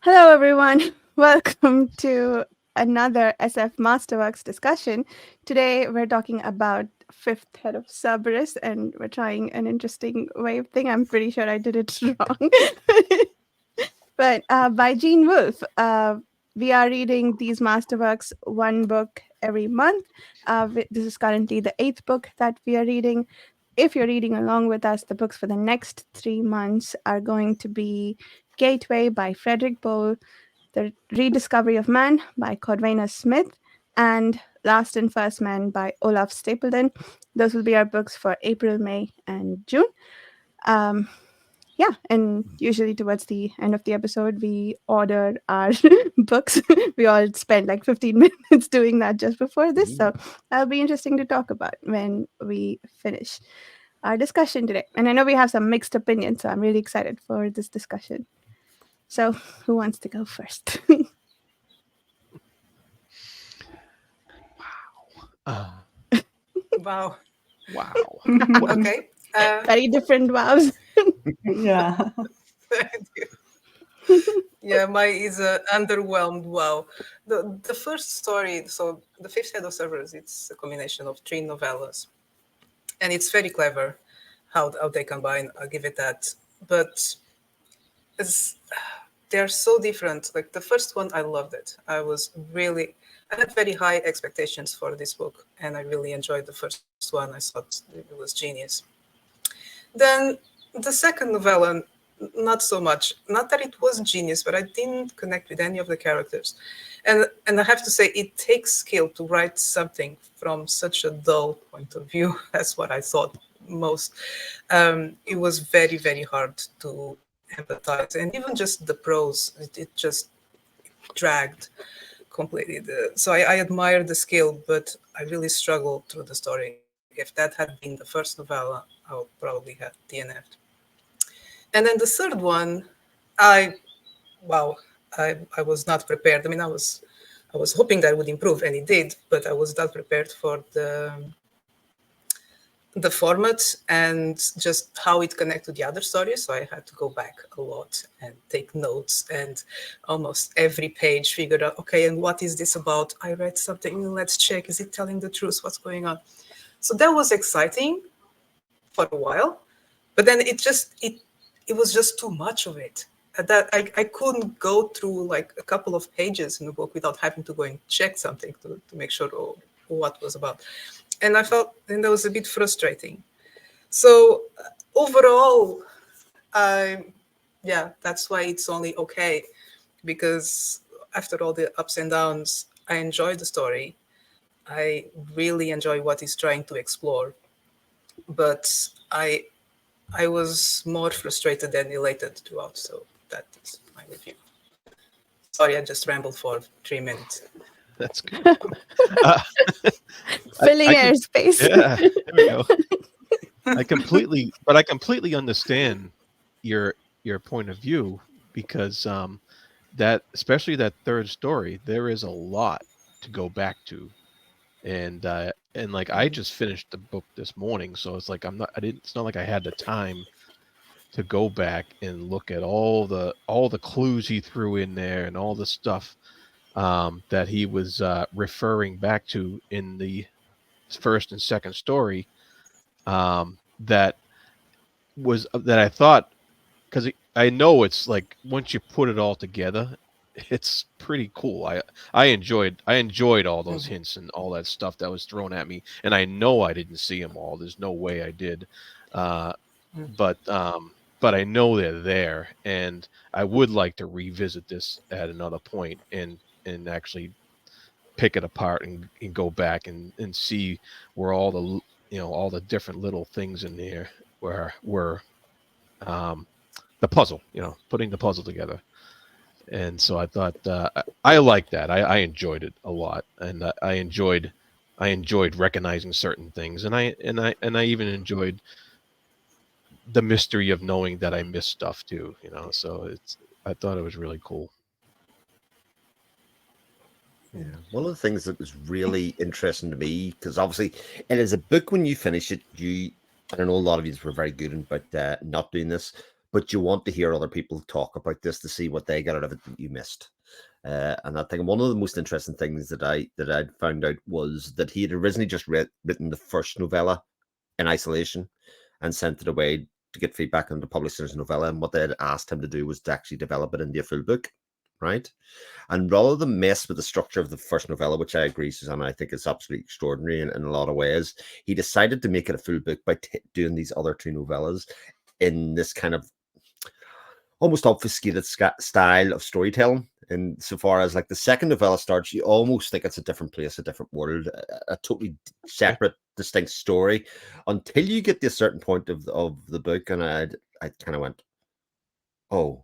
Hello, everyone. Welcome to another SF Masterworks discussion. Today, we're talking about fifth head of Cerberus, and we're trying an interesting wave thing. I'm pretty sure I did it wrong. But by Gene Wolfe. We are reading these Masterworks one book every month. This is currently the eighth book that we are reading. If you're reading along with us, the books for the next 3 months are going to be Gateway by Frederick Bowl, The Rediscovery of Man by Cordwainer Smith, and Last and First Man by Olaf Stapledon. Those will be our books for April, May, and June. Um, yeah, and usually towards the end of the episode, we order our books. We all spend like 15 minutes doing that just before this. So that'll be interesting to talk about when we finish our discussion today. And I know we have some mixed opinions, so I'm really excited for this discussion. So, who wants to go first? Wow. Wow. Okay. Very different wows. Yeah. Yeah, my is underwhelmed. Wow. The first story, so the fifth head of Cerberus, it's a combination of three novellas, and it's very clever how they combine. I'll give it that. But it's they're so different. Like the first one, I loved it. I had very high expectations for this book, and I really enjoyed the first one. I thought it was genius. Then the second novella, not so much. Not that it was genius, but I didn't connect with any of the characters. And I have to say, it takes skill to write something from such a dull point of view. That's what I thought most. It was very, very hard to empathize. And even just the prose, it just dragged completely. So I admire the skill, but I really struggled through the story. If that had been the first novella, I would probably have DNF'd. And then the third one, wow, I was not prepared. I mean, I was hoping that it would improve, and it did, but I was not prepared for the format and just how it connected to the other stories. So I had to go back a lot and take notes, and almost every page figured out, okay, and what is this about? I read something, let's check, is it telling the truth? What's going on? So that was exciting for a while, but then it was just too much of it. That I couldn't go through like a couple of pages in the book without having to go and check something to make sure what was about. And I felt then that was a bit frustrating. So overall, that's why it's only okay, because after all the ups and downs, I enjoyed the story. I really enjoy what he's trying to explore, but I was more frustrated than elated throughout. So that is my review. Sorry, I just rambled for 3 minutes. That's good. Filling airspace. Yeah, there we go. I completely understand your point of view, because that, especially that third story, there is a lot to go back to, and like I just finished the book this morning, so it's like it's not like I had the time to go back and look at all the clues he threw in there and all the stuff that he was referring back to in the first and second story, that I thought, because I know it's like once you put it all together, it's pretty cool. I enjoyed all those hints and all that stuff that was thrown at me, and I know I didn't see them all. There's no way I did, but I know they're there, and I would like to revisit this at another point and actually pick it apart and go back and see where all the different little things in there were the puzzle, putting the puzzle together. And so I thought I liked that. I enjoyed it a lot, and I enjoyed recognizing certain things, and I even enjoyed the mystery of knowing that I missed stuff too. So I thought it was really cool. Yeah. One of the things that was really interesting to me, because obviously it is a book, when you finish it, I don't know, a lot of you were very good about not doing this, but you want to hear other people talk about this to see what they got out of it that you missed. And I think one of the most interesting things that I'd found out was that he had originally just written the first novella in isolation and sent it away to get feedback on the publisher's novella. And what they had asked him to do was to actually develop it into a full book, right? And rather than mess with the structure of the first novella, which I agree, Susanna, I think is absolutely extraordinary in a lot of ways, he decided to make it a full book by doing these other two novellas in this kind of almost obfuscated style of storytelling. And so far as like the second novella starts, you almost think it's a different place, a different world, a totally separate, distinct story, until you get to a certain point of the book, and I kind of went, oh,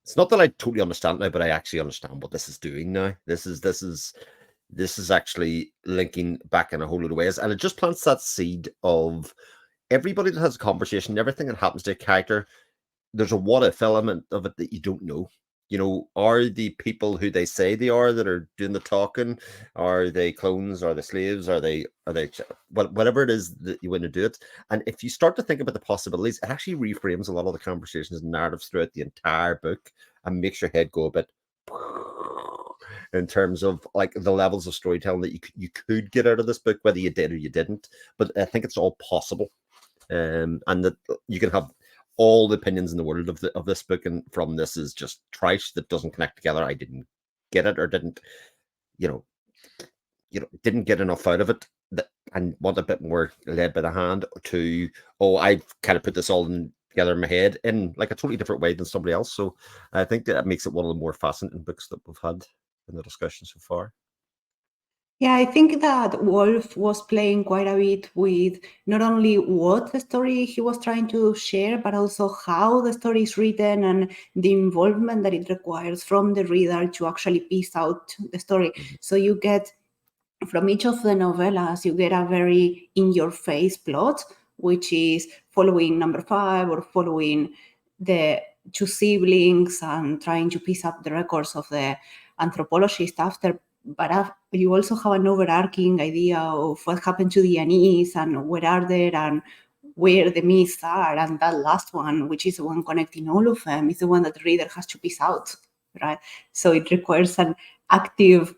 it's not that I totally understand now, but I actually understand what this is doing now. This is actually linking back in a whole lot of ways, and it just plants that seed of everybody that has a conversation, everything that happens to a character. There's a what if element of it that you don't know. You know, are the people who they say they are that are doing the talking? Are they clones? Are they slaves? Are they whatever it is that you want to do it? And if you start to think about the possibilities, it actually reframes a lot of the conversations and narratives throughout the entire book and makes your head go a bit in terms of like the levels of storytelling that you could get out of this book, whether you did or you didn't. But I think it's all possible, and that you can have all the opinions in the world of this book, and from this is just trash that doesn't connect together. I didn't get it, or didn't, you know, didn't get enough out of it, that, and want a bit more led by the hand. To I've kind of put this all together in my head in like a totally different way than somebody else. So I think that makes it one of the more fascinating books that we've had in the discussion so far. Yeah, I think that Wolfe was playing quite a bit with not only what the story he was trying to share, but also how the story is written and the involvement that it requires from the reader to actually piece out the story. So you get, from each of the novellas, you get a very in-your-face plot, which is following number 5 or following the two siblings and trying to piece up the records of the anthropologist after. But you also have an overarching idea of what happened to the Anise and where are they and where the myths are. And that last one, which is the one connecting all of them, is the one that the reader has to piece out, right? So it requires an active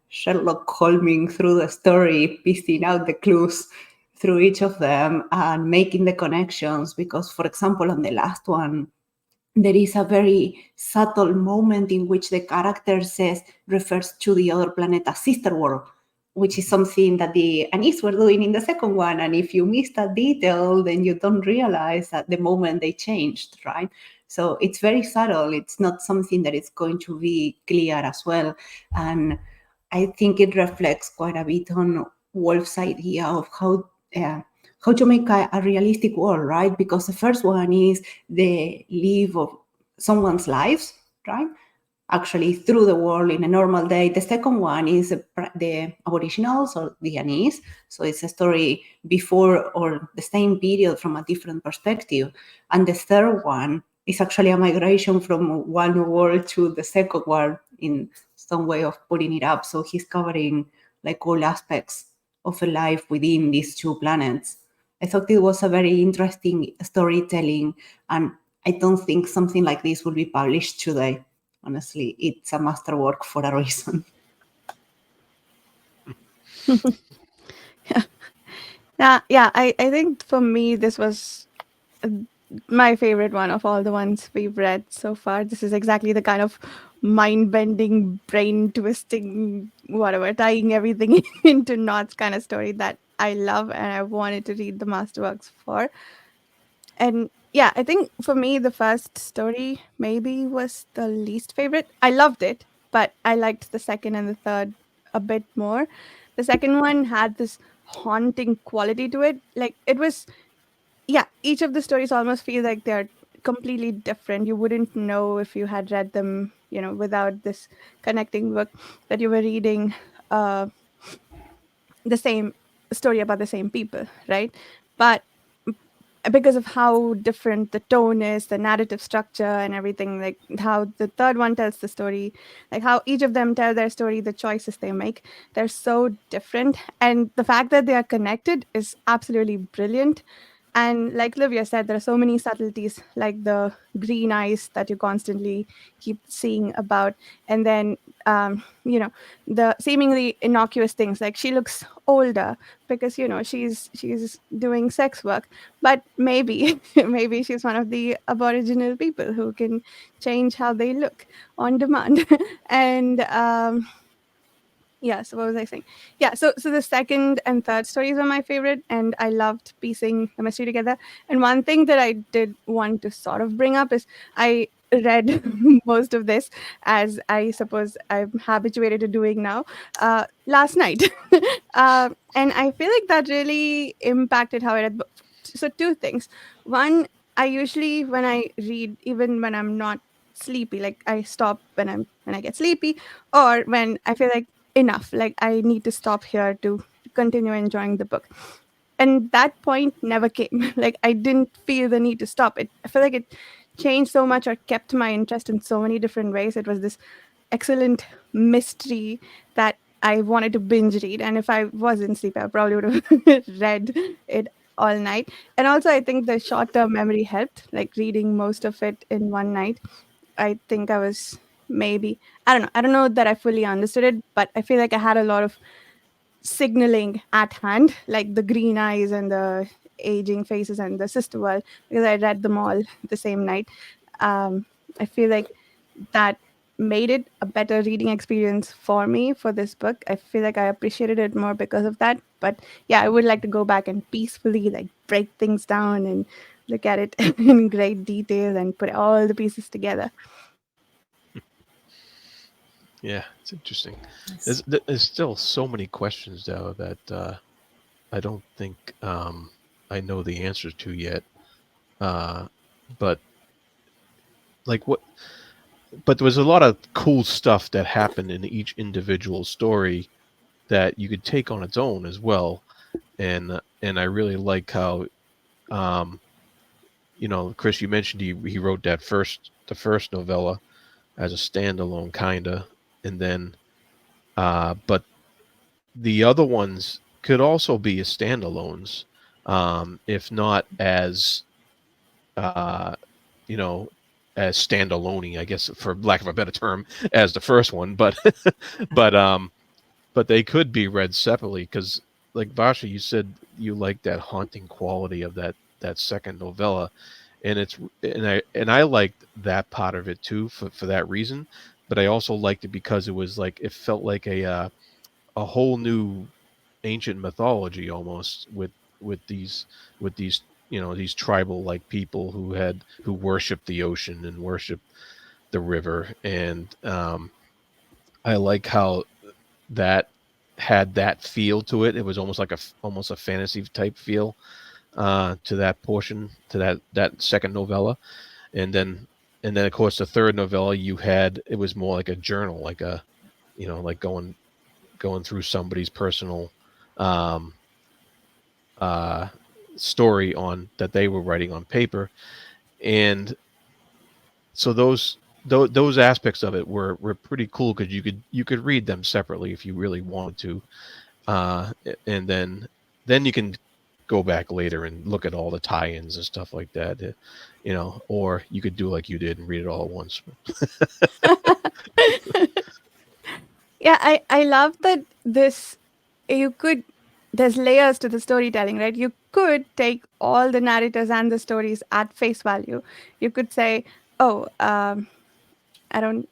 Sherlock Holming through the story, piecing out the clues through each of them and making the connections. Because, for example, on the last one, there is a very subtle moment in which the character refers to the other planet as sister world, which is something that the Anis were doing in the second one. And if you miss that detail, then you don't realize at the moment they changed, right? So it's very subtle. It's not something that is going to be clear as well. And I think it reflects quite a bit on Wolf's idea of how to make a realistic world, right? Because the first one is the live of someone's lives, right? Actually through the world in a normal day. The second one is the Aboriginals or the Anise. So it's a story before or the same period from a different perspective. And the third one is actually a migration from one world to the second one in some way of putting it up. So he's covering like all aspects of a life within these two planets. I thought it was a very interesting storytelling, and I don't think something like this will be published today. Honestly, it's a masterwork for a reason. Yeah, I think for me, this was my favorite one of all the ones we've read so far. This is exactly the kind of mind-bending, brain-twisting, whatever, tying everything into knots kind of story that I love and I wanted to read the Masterworks for. And yeah, I think for me, the first story maybe was the least favorite. I loved it, but I liked the second and the third a bit more. The second one had this haunting quality to it. Like it was, yeah, each of the stories almost feel like they're completely different. You wouldn't know if you had read them, without this connecting book that you were reading the same story about the same people, right? But because of how different the tone is, the narrative structure, and everything, like how the third one tells the story, like how each of them tell their story, the choices they make, they're so different. And the fact that they are connected is absolutely brilliant. And like Livia said, there are so many subtleties, like the green eyes that you constantly keep seeing about. And then, the seemingly innocuous things, like she looks older because, she's doing sex work. But maybe, maybe she's one of the Aboriginal people who can change how they look on demand. And, yeah, so what was I saying? Yeah, so the second and third stories were my favorite, and I loved piecing the mystery together. And one thing that I did want to sort of bring up is I read most of this, as I suppose I'm habituated to doing now, last night. And I feel like that really impacted how I read. So two things. One, I usually, when I read, even when I'm not sleepy, like I stop when I get sleepy, or when I feel like enough, like I need to stop here to continue enjoying the book. And that point never came. Like I didn't feel the need to stop it. I feel like it changed so much or kept my interest in so many different ways. It was this excellent mystery that I wanted to binge read. And if I wasn't sleepy, I probably would have read it all night. And also, I think the short term memory helped, like reading most of it in one night. I think I was maybe, I don't know. I don't know that I fully understood it, but I feel like I had a lot of signaling at hand, like the green eyes and the aging faces and the sister world, because I read them all the same night. Um, I feel like that made it a better reading experience for me for this book. I feel like I appreciated it more because of that. But yeah, I would like to go back and peacefully like break things down and look at it in great detail and put all the pieces together. Yeah, it's interesting. Yes. There's still so many questions though that I don't think I know the answers to yet. Uh, but like what? But there was a lot of cool stuff that happened in each individual story that you could take on its own as well. And I really like how, um, Chris, you mentioned he wrote the first novella as a standalone kinda, and then but the other ones could also be as standalones, if not as uh, you know as standalone, I guess, for lack of a better term, as the first one, but but they could be read separately because, like Vasha, you said you like that haunting quality of that second novella, and I liked that part of it too for that reason, but I also liked it because it was like it felt like a whole new ancient mythology almost with these these tribal like people who worship the ocean and worship the river, and I like how that had that feel to it. It was almost like almost a fantasy type feel to that portion, to that second novella, and then of course the third novella you had, it was more like a journal, like a like going through somebody's personal um, uh, story on that they were writing on paper, and so those aspects of it were pretty cool because you could read them separately if you really wanted to, and then you can go back later and look at all the tie-ins and stuff like that, or you could do like you did and read it all at once. Yeah, I love that this you could there's layers to the storytelling, right? You could take all the narrators and the stories at face value. You could say, oh, I don't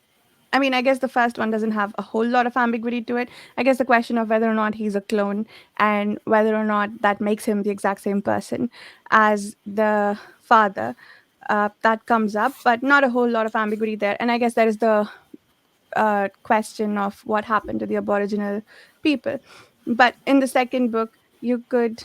I mean, I guess the first one doesn't have a whole lot of ambiguity to it. I guess the question of whether or not he's a clone and whether or not that makes him the exact same person as the father, that comes up, but not a whole lot of ambiguity there. And I guess there is the question of what happened to the Aboriginal people. But in the second book, you could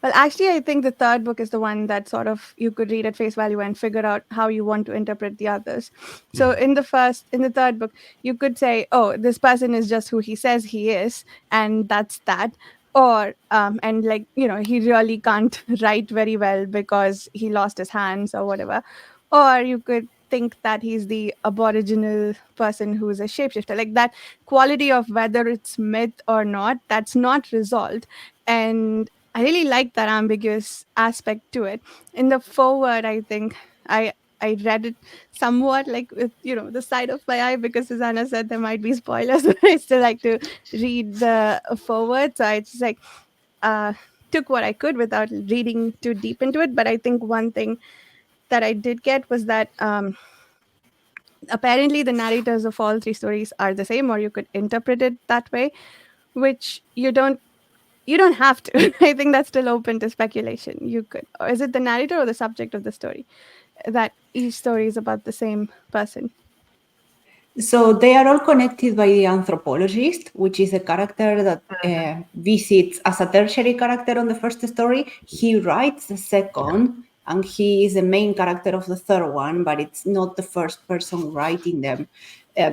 well, actually, I think the third book is the one that sort of you could read at face value and figure out how you want to interpret the others. So in the third book, you could say, oh, this person is just who he says he is, and that's that. Or, and like, he really can't write very well because he lost his hands or whatever. Or you could think that he's the Aboriginal person who's a shapeshifter. Like that quality of whether it's myth or not, that's not resolved. And I really like that ambiguous aspect to it. In the forward, I think I read it somewhat like with the side of my eye, because Susanna said there might be spoilers, but I still like to read the forward. So I just like uh, took what I could without reading too deep into it. But I think one thing that I did get was that apparently the narrators of all three stories are the same, or you could interpret it that way, which you don't have to. I think that's still open to speculation. You could, or is it the narrator or the subject of the story, that each story is about the same person? So they are all connected by the anthropologist, which is a character that visits as a tertiary character on the first story. He writes the second, and he is the main character of the third one, but it's not the first person writing them.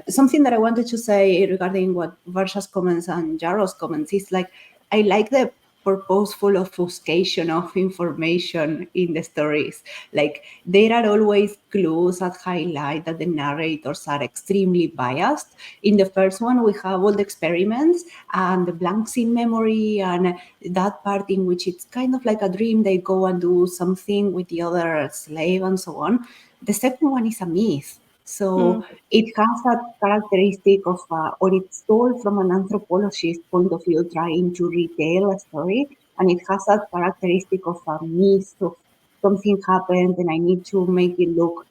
Something that I wanted to say regarding what Varsha's comments and Jaro's comments is like, I like the purposeful obfuscation of information in the stories. Like, there are always clues that highlight that the narrators are extremely biased. In the first one, we have all the experiments and the blanks in memory, and that part in which it's kind of like a dream. They go and do something with the other slave and so on. The second one is a myth. So it has that characteristic of, or it's told from an anthropologist point of view, trying to retell a story, and it has that characteristic of a myth of something happened and I need to make it look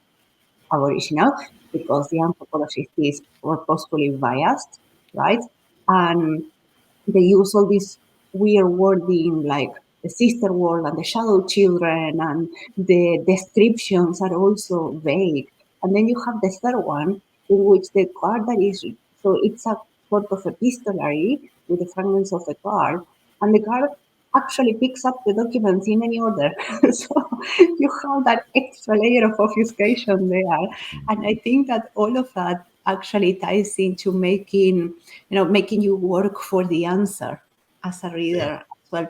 original because the anthropologist is purposefully biased, right? And they use all this weird wording like the sister world and the shadow children, and the descriptions are also vague. And then you have the third one in which the card that is, so it's a sort of epistolary with the fragments of the card, and the card actually picks up the documents in any order. So you have that extra layer of obfuscation there. And I think that all of that actually ties into making you work for the answer as a reader as well.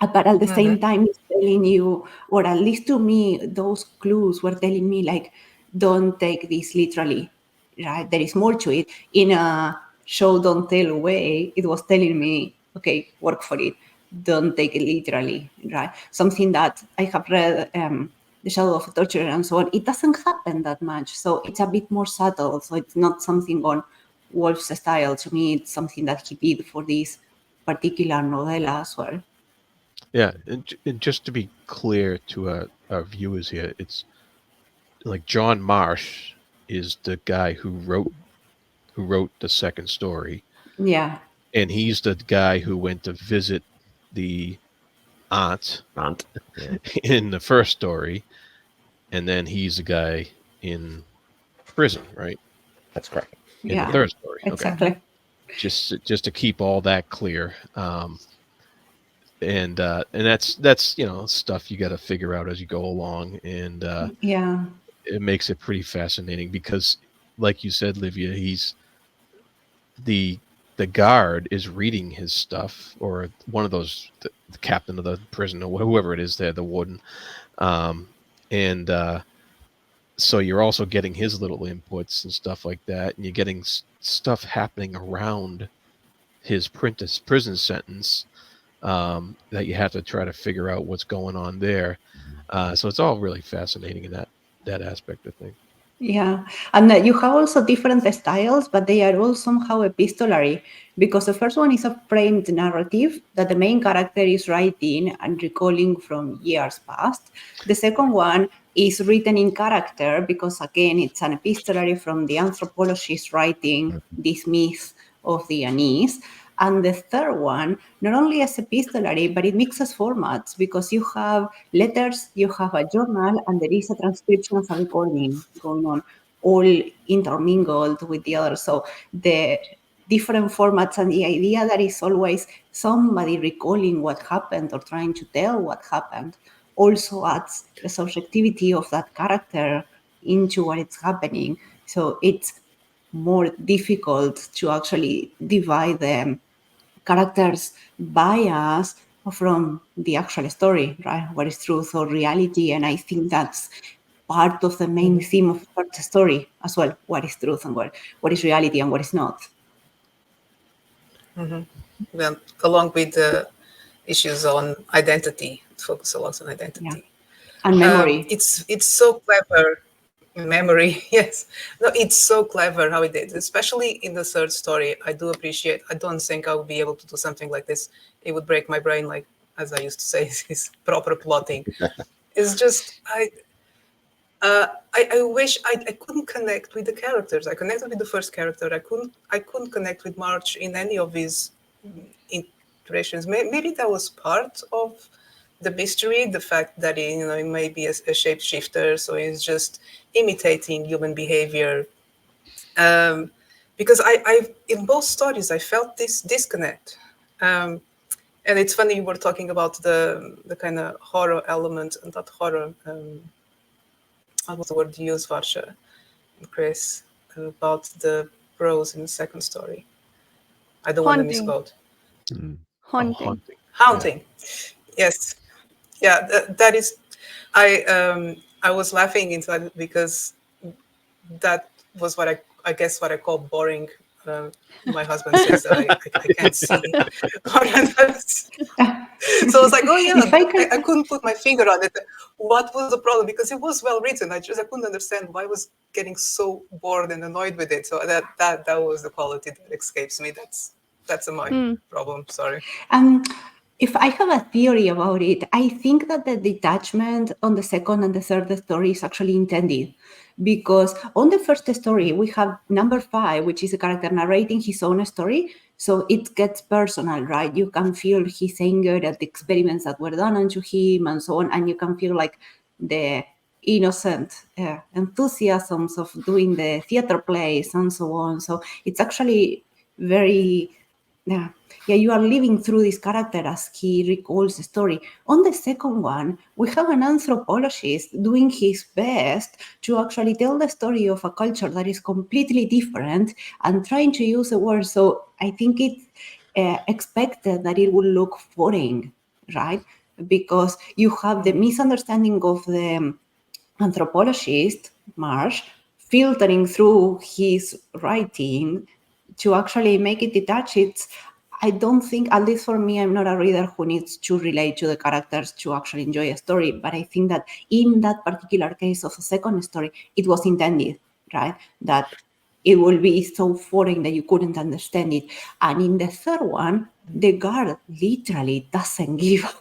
But at the same time, it's telling you, or at least to me, those clues were telling me, like, don't take this literally, right? There is more to it. In a show don't tell way, it was telling me, okay, work for it. Don't take it literally, right? Something that I have read, The Shadow of Torture and so on, it doesn't happen that much. So it's a bit more subtle. So it's not something on Wolfe's style. To me, it's something that he did for this particular novella as well. Yeah, and just to be clear to our viewers here, it's like John Marsh is the guy who wrote the second story, Yeah. and he's the guy who went to visit the aunt Yeah. in the first story, and then he's the guy in prison, right? That's correct. In the Yeah. third story. Okay. Exactly. Just to keep all that clear. And that's stuff you got to figure out as you go along, and Yeah. it makes it pretty fascinating because, like you said, Livia, he's the guard is reading his stuff, or one of those, the captain of the prison or whoever it is there, the warden, and so you're also getting his little inputs and stuff like that, and you're getting stuff happening around his prison sentence, that you have to try to figure out what's going on there. So it's all really fascinating in that aspect of things. Yeah, and you have also different styles, but they are all somehow epistolary, because the first one is a framed narrative that the main character is writing and recalling from years past. The second one is written in character because, again, it's an epistolary from the anthropologist writing this myth of the unease. And the third one, not only as epistolary, but it mixes formats because you have letters, you have a journal, and there is a transcription of a recording going on, all intermingled with the other. So the different formats and the idea that is always somebody recalling what happened or trying to tell what happened also adds the subjectivity of that character into what is happening. So it's more difficult to actually divide the characters' bias from the actual story, right? What is truth or reality? And I think that's part of the main theme of the story as well. What is truth and what is reality and what is not? Then, along with issues on identity. It focuses a lot on identity. And memory. It's so clever. Memory, yes. No, it's so clever how it did, especially in the third story. I do appreciate. I don't think I would be able to do something like this. It would break my brain, like as I used to say, is proper plotting. It's just I wish I couldn't connect with the characters. I connected with the first character. I couldn't connect with March in any of his iterations. Maybe that was part of the mystery, the fact that he may be a shapeshifter, so he's just imitating human behavior. Because I in both stories I felt this disconnect. And it's funny you were talking about the kind of horror element, and not horror. What was the word you used, Varsha, Chris, about the bros in the second story? I don't want to Haunting. misquote. Haunting. Haunting. Yes. Yeah, that is. I was laughing inside because that was what I guess what I call boring. My husband says that I can't see. So I was like, oh yeah, I couldn't put my finger on it. What was the problem? Because it was well written. I couldn't understand why I was getting so bored and annoyed with it. So that was the quality that escapes me. That's my problem. Sorry. If I have a theory about it, I think that the detachment on the second and the third story is actually intended. Because on the first story, we have number 5, which is a character narrating his own story. So it gets personal, right? You can feel his anger at the experiments that were done onto him and so on. And you can feel like the innocent enthusiasms of doing the theater plays and so on. So it's actually very... Yeah, you are living through this character as he recalls the story. On the second one, we have an anthropologist doing his best to actually tell the story of a culture that is completely different and trying to use the word. So I think it's expected that it will look foreign, right? Because you have the misunderstanding of the anthropologist, Marsh, filtering through his writing to actually make it detached. I don't think, at least for me, I'm not a reader who needs to relate to the characters to actually enjoy a story. But I think that in that particular case of the second story, it was intended, right? That it will be so foreign that you couldn't understand it. And in the third one, the guard literally doesn't give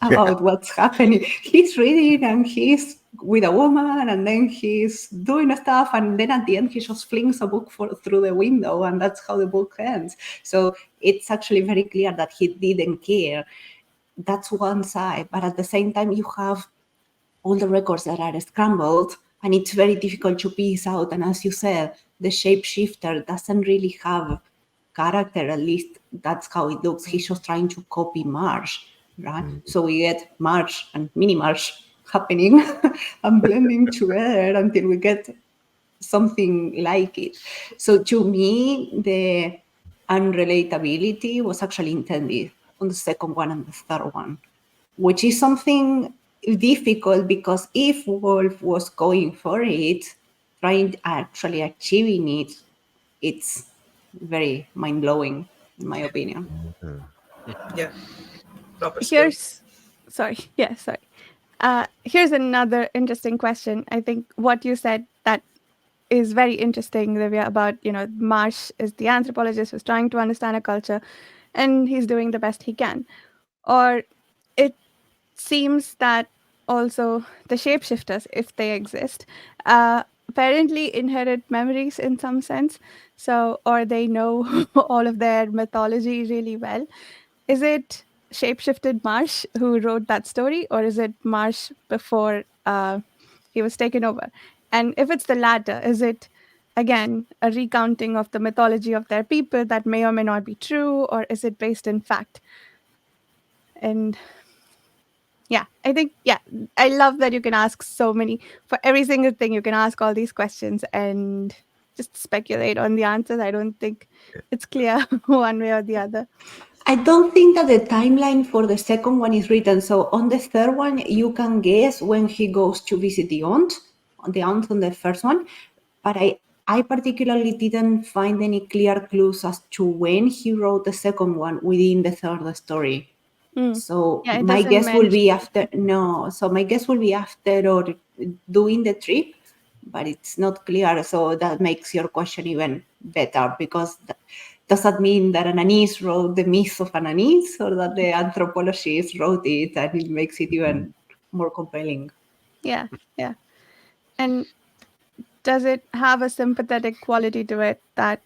about what's happening. He's reading and he's with a woman and then he's doing stuff and then at the end he just flings a book through the window and that's how the book ends. So it's actually very clear that he didn't care. That's one side, but at the same time you have all the records that are scrambled and it's very difficult to piece out. And as you said, the shapeshifter doesn't really have character, at least that's how it looks. He's just trying to copy Marsh, right? So we get Marsh and mini Marsh happening and blending together until we get something like it. So to me, the unrelatability was actually intended on the second one and the third one, which is something difficult because if Wolfe was going for it, trying actually achieving it, it's very mind-blowing, in my opinion. Yeah. Proper skill. Here's another interesting question. I think what you said that is very interesting, Livia, about, Marsh is the anthropologist who's trying to understand a culture and he's doing the best he can. Or it seems that also the shapeshifters, if they exist, apparently inherit memories in some sense. So, or they know all of their mythology really well. Is it shapeshifted Marsh who wrote that story, or is it Marsh before he was taken over? And if it's the latter, is it again a recounting of the mythology of their people that may or may not be true, or is it based in fact? And yeah, I think, I love that you can ask so many, for every single thing, you can ask all these questions and just speculate on the answers. I don't think it's clear one way or the other. I don't think that the timeline for the second one is written. So on the third one, you can guess when he goes to visit the aunt on the first one. But I particularly didn't find any clear clues as to when he wrote the second one within the third story. So Yeah, it my doesn't guess will be mention. after So my guess will be after or doing the trip, but it's not clear. So that makes your question even better, because does that mean that Ananis wrote the myth of Ananis, or that the anthropologist wrote it, and it makes it even more compelling? Yeah, yeah. And does it have a sympathetic quality to it that,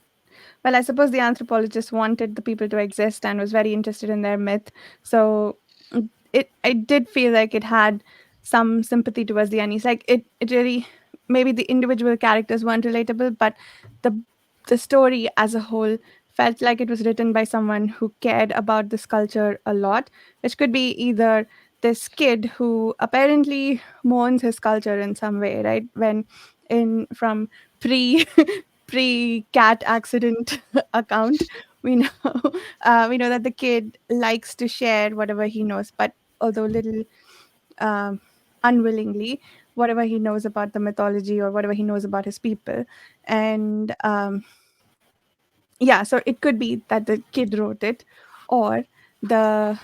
well, I suppose the anthropologist wanted the people to exist and was very interested in their myth. So I did feel like it had some sympathy towards the Anis. Like it really, maybe the individual characters weren't relatable, but the the story as a whole felt like it was written by someone who cared about this culture a lot, which could be either this kid who apparently mourns his culture in some way, right? When in from pre pre cat accident account, we know we know that the kid likes to share whatever he knows, but although little um, unwillingly, whatever he knows about the mythology or whatever he knows about his people. And yeah, so it could be that the kid wrote it, or the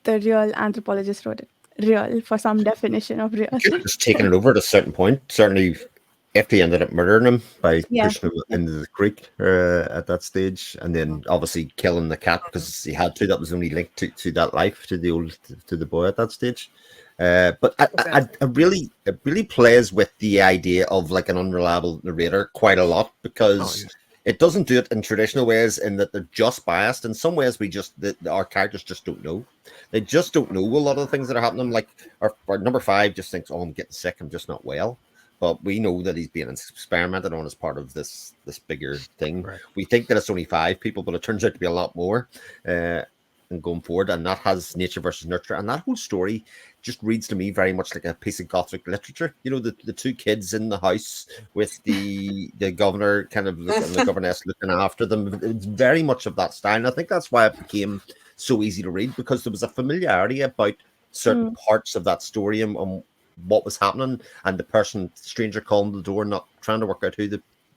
the real anthropologist wrote it. Real, for some definition of real. Could have just taken it over at a certain point. Certainly, if he ended up murdering him by Yeah, pushing him yeah. into the creek at that stage, and then obviously killing the cat because he had to. That was only linked to that life, to the boy at that stage. But Exactly. it really plays with the idea of like an unreliable narrator quite a lot, Oh, because yes. it doesn't do it in traditional ways, in that they're just biased. In some ways, our characters just don't know. They just don't know a lot of the things that are happening. Like our number 5 just thinks, "Oh, I'm getting sick. I'm just not well." But we know that he's being experimented on as part of this bigger thing. Right. We think that it's only 5 people, but it turns out to be a lot more. And going forward, and that has nature versus nurture, and that whole story just reads to me very much like a piece of Gothic literature. You know, the 2 kids in the house with the governor kind of and the governess looking after them. It's very much of that style, and I think that's why it became so easy to read, because there was a familiarity about certain Mm, parts of that story, and what was happening, and the stranger calling the door, not trying to work out who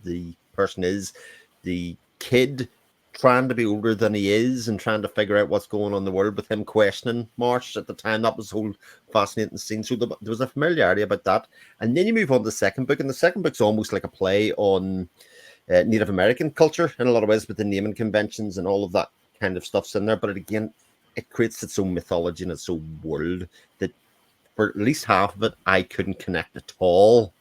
the person is, the kid trying to be older than he is and trying to figure out what's going on in the world, with him questioning Marsh at the time. That was a whole fascinating scene. So there was a familiarity about that. And then you move on to the second book, and the second book's almost like a play on Native American culture in a lot of ways, with the naming conventions and all of that kind of stuff's in there. But again, it creates its own mythology and its own world that, for at least half of it, I couldn't connect at all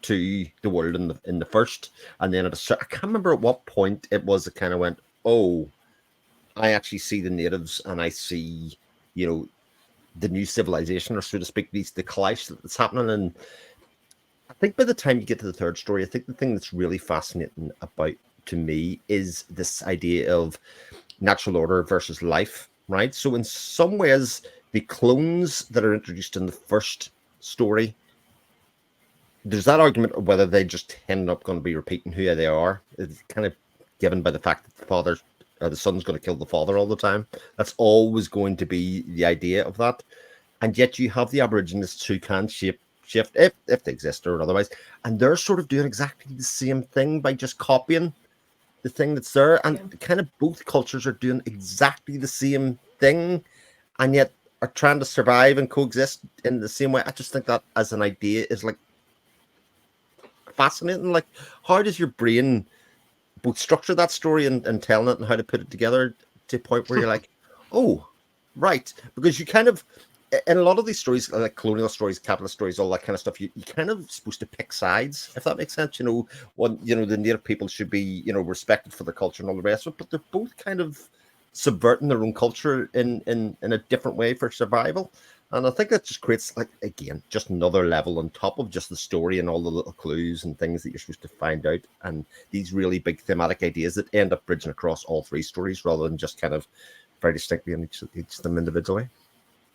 to the world in the first. And then I can't remember at what point it was that kind of went, "Oh, I actually see the natives, and I see, you know, the new civilization, or so to speak, the clash that's happening." And I think by the time you get to the third story, I think the thing that's really fascinating about, to me, is this idea of natural order versus life, right? So in some ways, the clones that are introduced in the first story, there's that argument of whether they just end up going to be repeating who they are. It's kind of given by the fact that the son's going to kill the father all the time. That's always going to be the idea of that. And yet you have the Aborigines who can shift if they exist or otherwise, and they're sort of doing exactly the same thing by just copying the thing that's there. And kind of both cultures are doing exactly the same thing, and yet are trying to survive and coexist in the same way. I just think that as an idea is like fascinating. Like, how does your brain both structure that story and telling it, and how to put it together to a point where you're like, oh, right? Because you kind of, in a lot of these stories, like colonial stories, capitalist stories, all that kind of stuff, you kind of supposed to pick sides, if that makes sense. The native people should be, respected for their culture and all the rest of it, but they're both kind of subverting their own culture in a different way for survival. And I think that just creates, like, again, just another level on top of just the story and all the little clues and things that you're supposed to find out, and these really big thematic ideas that end up bridging across all 3 stories, rather than just kind of very distinctly in each of them individually.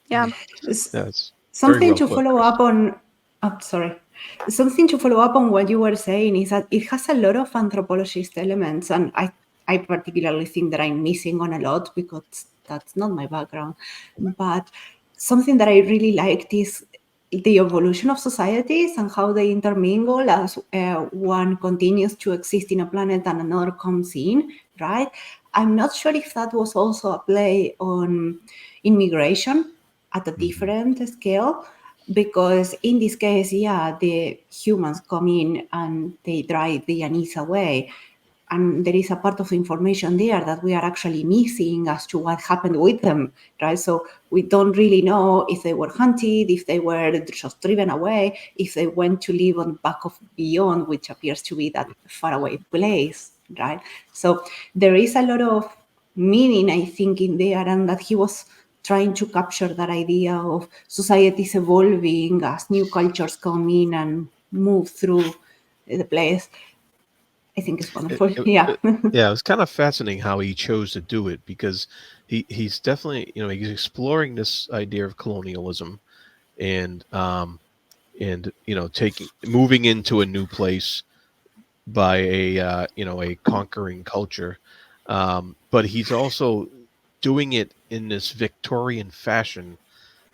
yeah. That's very Something well to put, follow Chris. up on. Oh, sorry. Something to follow up on what you were saying is that it has a lot of anthropologist elements, and I particularly think that I'm missing on a lot because that's not my background. But something that I really liked is the evolution of societies and how they intermingle as one continues to exist in a planet and another comes in, right? I'm not sure if that was also a play on immigration at a Mhm. different scale, because in this case, yeah, the humans come in and they drive the Anise away. And there is a part of the information there that we are actually missing as to what happened with them, right? So we don't really know if they were hunted, if they were just driven away, if they went to live on the back of Beyond, which appears to be that faraway place, right? So there is a lot of meaning, I think, in there, and that he was trying to capture that idea of societies evolving as new cultures come in and move through the place. I think it's It, wonderful. it, Yeah. it- yeah, it was kind of fascinating how he chose to do it because he's definitely, he's exploring this idea of colonialism and taking moving into a new place by a conquering culture, but he's also doing it in this Victorian fashion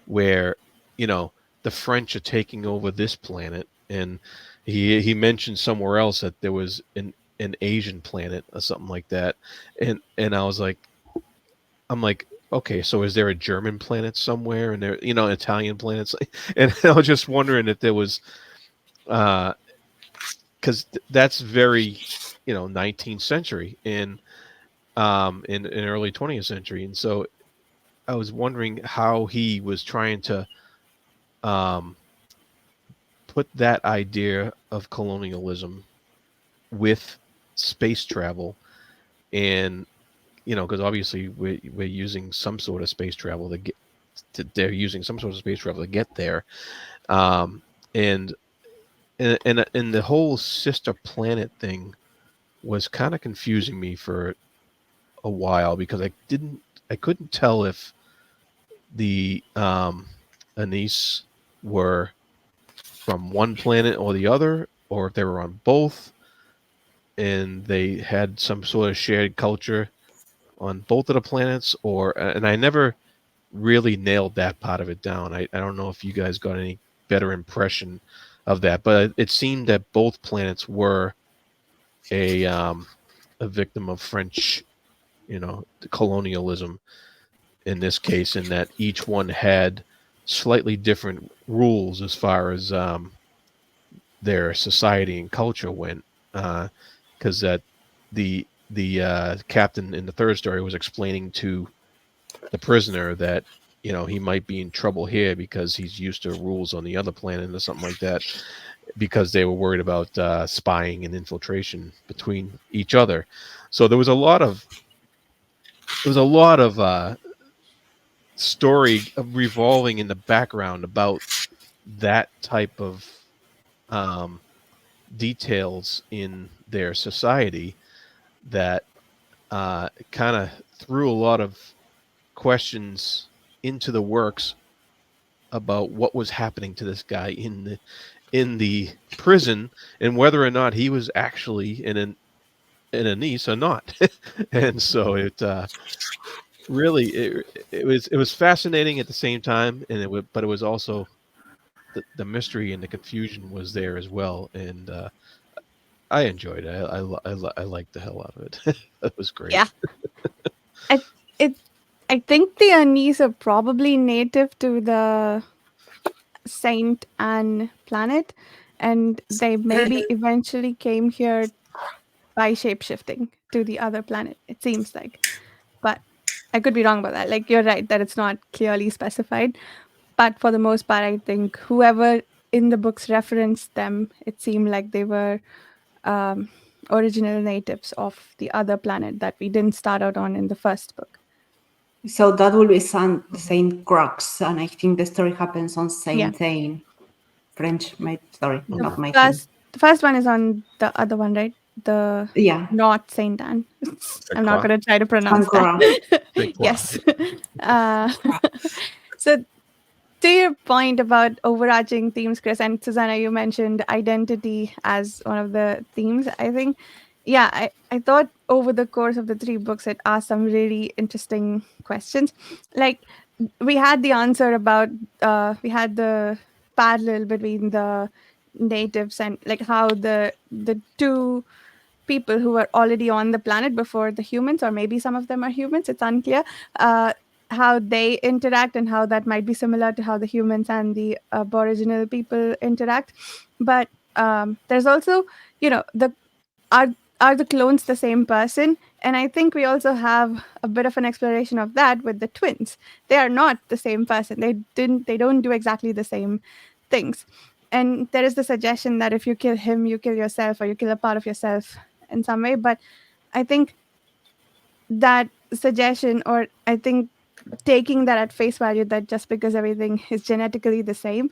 where you know the French are taking over this planet, and he mentioned somewhere else that there was an Asian planet or something like that, and I'm like, okay, so is there a German planet somewhere, and there Italian planets, and I was just wondering if there was, because that's very 19th century and in early 20th century, and so I was wondering how he was trying to um, put that idea of colonialism with space travel, and because obviously we're using some sort of space travel they're using some sort of space travel to get there, um, and and the whole sister planet thing was kind of confusing me for a while because I couldn't tell if the Anise were from one planet or the other, or if they were on both, and they had some sort of shared culture on both of the planets, or and I never really nailed that part of it down. I don't know if you guys got any better impression of that, but it seemed that both planets were a um, a victim of French, colonialism in this case, in that each one had slightly different rules as far as their society and culture went. Because that the captain in the third story was explaining to the prisoner that he might be in trouble here because he's used to rules on the other planet or something like that, because they were worried about spying and infiltration between each other. So there was a lot of story revolving in the background about that type of um, details in their society that kind of threw a lot of questions into the works about what was happening to this guy in the prison, and whether or not he was actually in a niece or not. And so it was fascinating at the same time, and but it was also the mystery and the confusion was there as well, and I enjoyed it. I liked the hell out of it. That was great. Yeah. I it I think the Anise are probably native to the Saint Anne planet, and they maybe eventually came here by shapeshifting to the other planet, it seems like. But I could be wrong about that. Like, you're right that it's not clearly specified. But for the most part, I think whoever in the books referenced them, it seemed like they were um, original natives of the other planet that we didn't start out on in the first book. So that will be Saint Crux, and I think the story happens on Yeah. Saint Thane. French made story, The not my thing. first one is on the other one, right? The Yeah, not Saint Anne. I'm not Croix? going to try to pronounce Saint that. Croix. Saint Croix. Yes. Uh, so to your point about overarching themes, Chris and Susanna, you mentioned identity as one of the themes. I think, yeah, I thought over the course of the three books, it asked some really interesting questions. Like, we had the answer about, we had the parallel between the natives and like how the two people who were already on the planet before the humans, or maybe some of them are humans, it's unclear, how they interact and how that might be similar to how the humans and the Aboriginal people interact. But there's also, the are are the clones the same person? And I think we also have a bit of an exploration of that with the twins. They are not the same person. They don't do exactly the same things. And there is the suggestion that if you kill him, you kill yourself, or you kill a part of yourself in some way. But I think that suggestion, or I think taking that at face value, that just because everything is genetically the same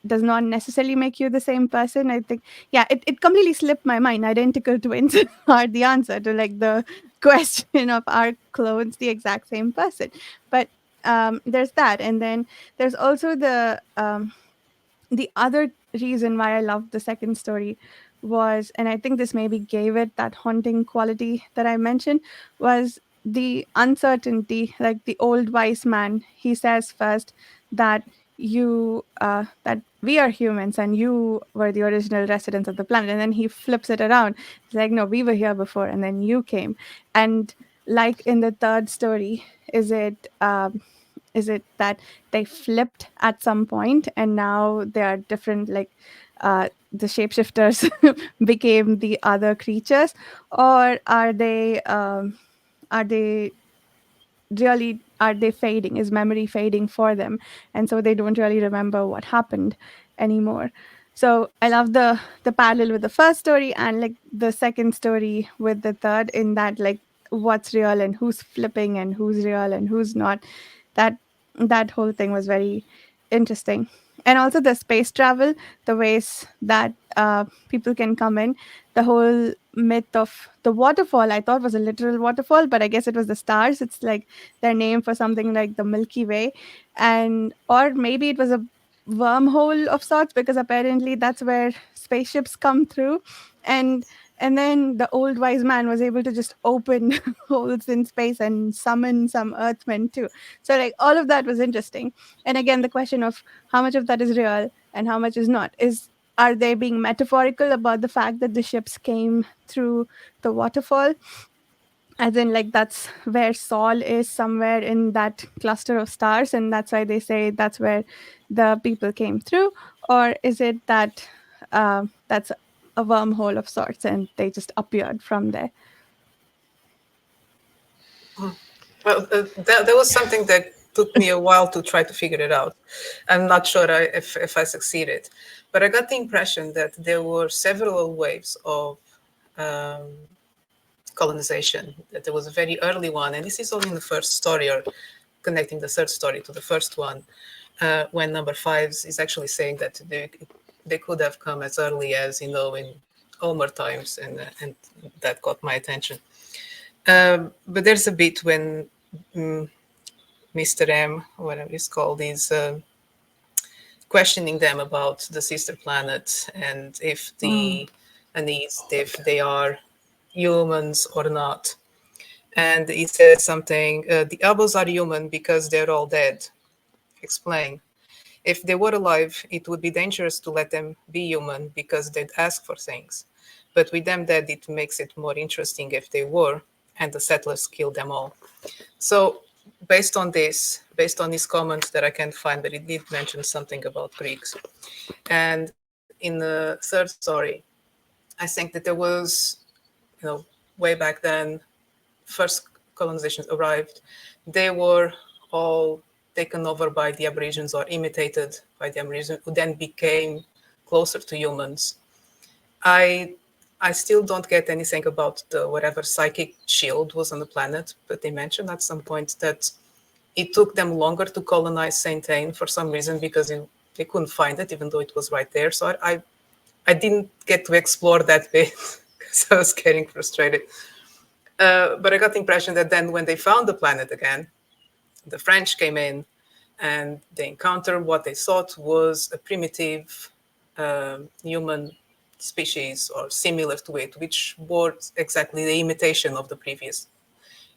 does not necessarily make you the same person. I think, yeah, it completely slipped my mind. Identical twins are the answer to like the question of, are clones the exact same person? But there's that. And then there's also the other reason why I loved the second story was, and I think this maybe gave it that haunting quality that I mentioned, was the uncertainty. Like the old wise man, he says first that that we are humans and you were the original residents of the planet, and then he flips it around. It's like, no, we were here before and then you came. And like in the third story, is it that they flipped at some point and now they are different, like the shapeshifters became the other creatures? Or are they really, are they fading? Is memory fading for them, and so they don't really remember what happened anymore? So I love the parallel with the first story and like the second story with the third, in that like what's real and who's flipping and who's real and who's not. That that whole thing was very interesting. And also the space travel, the ways that people can come in, the whole myth of the waterfall, I thought was a literal waterfall, but I guess it was the stars. It's like their name for something like the Milky Way. And or maybe it was a wormhole of sorts, because apparently that's where spaceships come through. And then the old wise man was able to just open holes in space and summon some earthmen too. So like all of that was interesting. And again, the question of how much of that is real and how much is not, is, are they being metaphorical about the fact that the ships came through the waterfall, as in like that's where Saul is, somewhere in that cluster of stars, and that's why they say that's where the people came through? Or is it that that's a wormhole of sorts and they just appeared from there? Well, that was something that took me a while to try to figure it out. I'm not sure if I succeeded, but I got the impression that there were several waves of um, colonization. That there was a very early one, and this is only in the first story, or connecting the third story to the first one, when number 5 is actually saying that they could have come as early as, in Homer times, and that got my attention. But there's a bit when Mr. M, whatever he's called, is questioning them about the sister planet and if if they are humans or not. And he says something, the others are human because they're all dead. Explain. If they were alive, it would be dangerous to let them be human because they'd ask for things. But with them dead, it makes it more interesting if they were, and the settlers killed them all. So based on this comment that I can't find, but it did mention something about Greeks. And in the third story, I think that there was, way back then, first colonizations arrived, they were all taken over by the Aborigines or imitated by the Aborigines, who then became closer to humans. I still don't get anything about the whatever psychic shield was on the planet, but they mentioned at some point that it took them longer to colonize Saint Anne for some reason because they couldn't find it, even though it was right there. So I didn't get to explore that bit because I was getting frustrated. But I got the impression that then when they found the planet again, the French came in and they encountered what they thought was a primitive human species or similar to it, which was exactly the imitation of the previous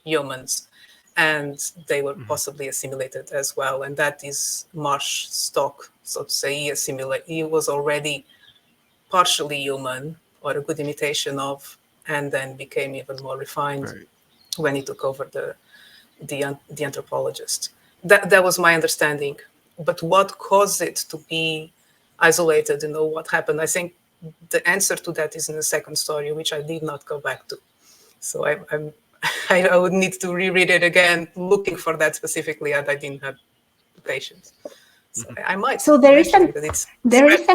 humans. And they were possibly assimilated as well. And that is marsh stock, so to say. He was already partially human or a good imitation of and then became even more refined Right. when he took over the anthropologist. That was my understanding. But what caused it to be isolated? What happened? I think the answer to that is in the second story, which I did not go back to. So I'm I would need to reread it again, looking for that specifically, and I didn't have the patience. So I might So eventually, but it's there is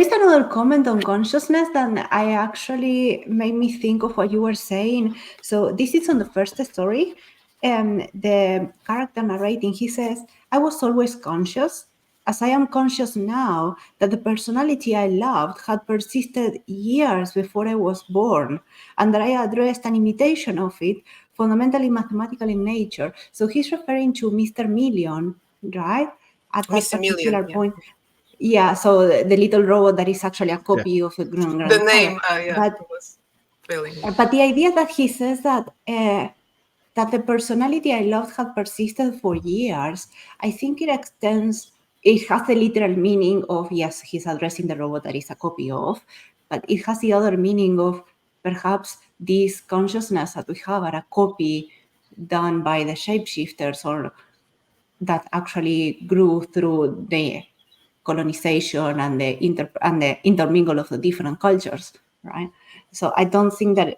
another comment on consciousness that I actually made me think of what you were saying. So this is on the first story. The character narrating, he says, I was always conscious, as I am conscious now, that the personality I loved had persisted years before I was born, and that I addressed an imitation of it, fundamentally mathematical in nature. So he's referring to Mr. Million, right? At that Mr. Million. particular Yeah. point. Yeah, so the little robot that is actually a Yeah. copy of a The grandfather. name, But was failing me. but the idea that he says that the personality I loved had persisted for years, I think it extends. It has the literal meaning of, yes, he's addressing the robot that is a copy of, but it has the other meaning of perhaps this consciousness that we have are a copy done by the shapeshifters, or that actually grew through the colonization and the intermingle of the different cultures, right? So I don't think that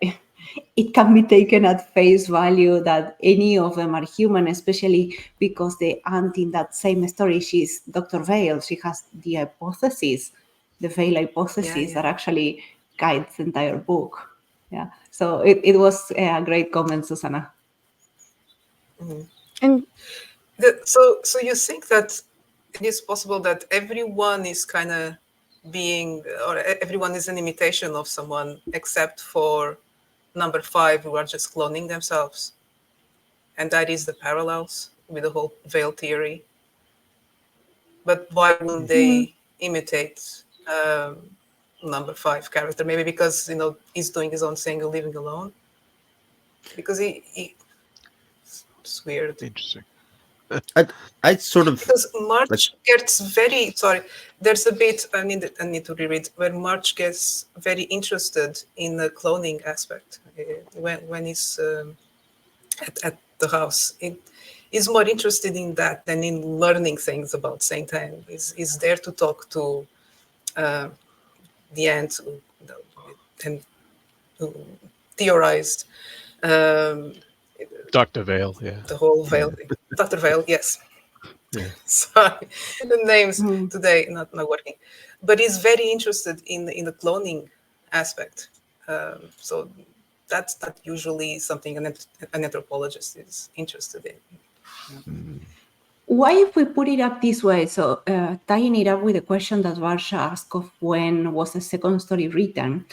it can be taken at face value that any of them are human, especially because the aunt in that same story, she's Dr. Vale. She has the hypothesis, the Vale hypothesis, Yeah. that actually guides the entire book. Yeah. So it was a great comment, Susanna. And So you think that it is possible that everyone is kind of or everyone is an imitation of someone, except for number 5, who are just cloning themselves, and that is the parallels with the whole veil theory. But why wouldn't they imitate number 5 character? Maybe because he's doing his own thing and living alone. Because it's weird. Interesting. I sort of Because like March gets very sorry. There's a bit I need to reread where March gets very interested in the cloning aspect when he's at the house. He's more interested in that than in learning things about Saint Anne. He's there to talk to the aunt and who theorized Dr. Vale, yeah. the whole veil thing. Dr. Vale, yes. Yeah. Sorry, the names Mm. today not working, but he's very interested in the cloning aspect. So that's not usually something an anthropologist is interested in. Why if we put it up this way? So tying it up with the question that Varsha asked of when was the second story written.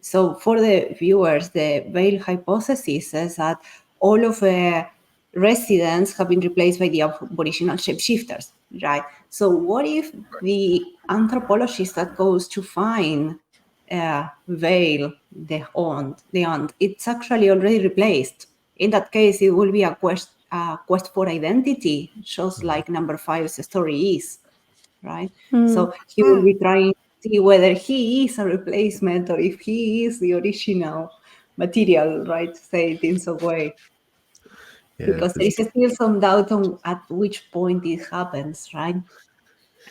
So for the viewers, the Veil hypothesis says that all of the residents have been replaced by the aboriginal shapeshifters, right? So what if the anthropologist that goes to find Veil, the aunt, it's actually already replaced? In that case, it will be a quest for identity, just like number 5's story is, right? So he will be trying to see whether he is a replacement or if he is the original material, right? To say it in some way. yeah, Because there is still some doubt on at which point it happens, right?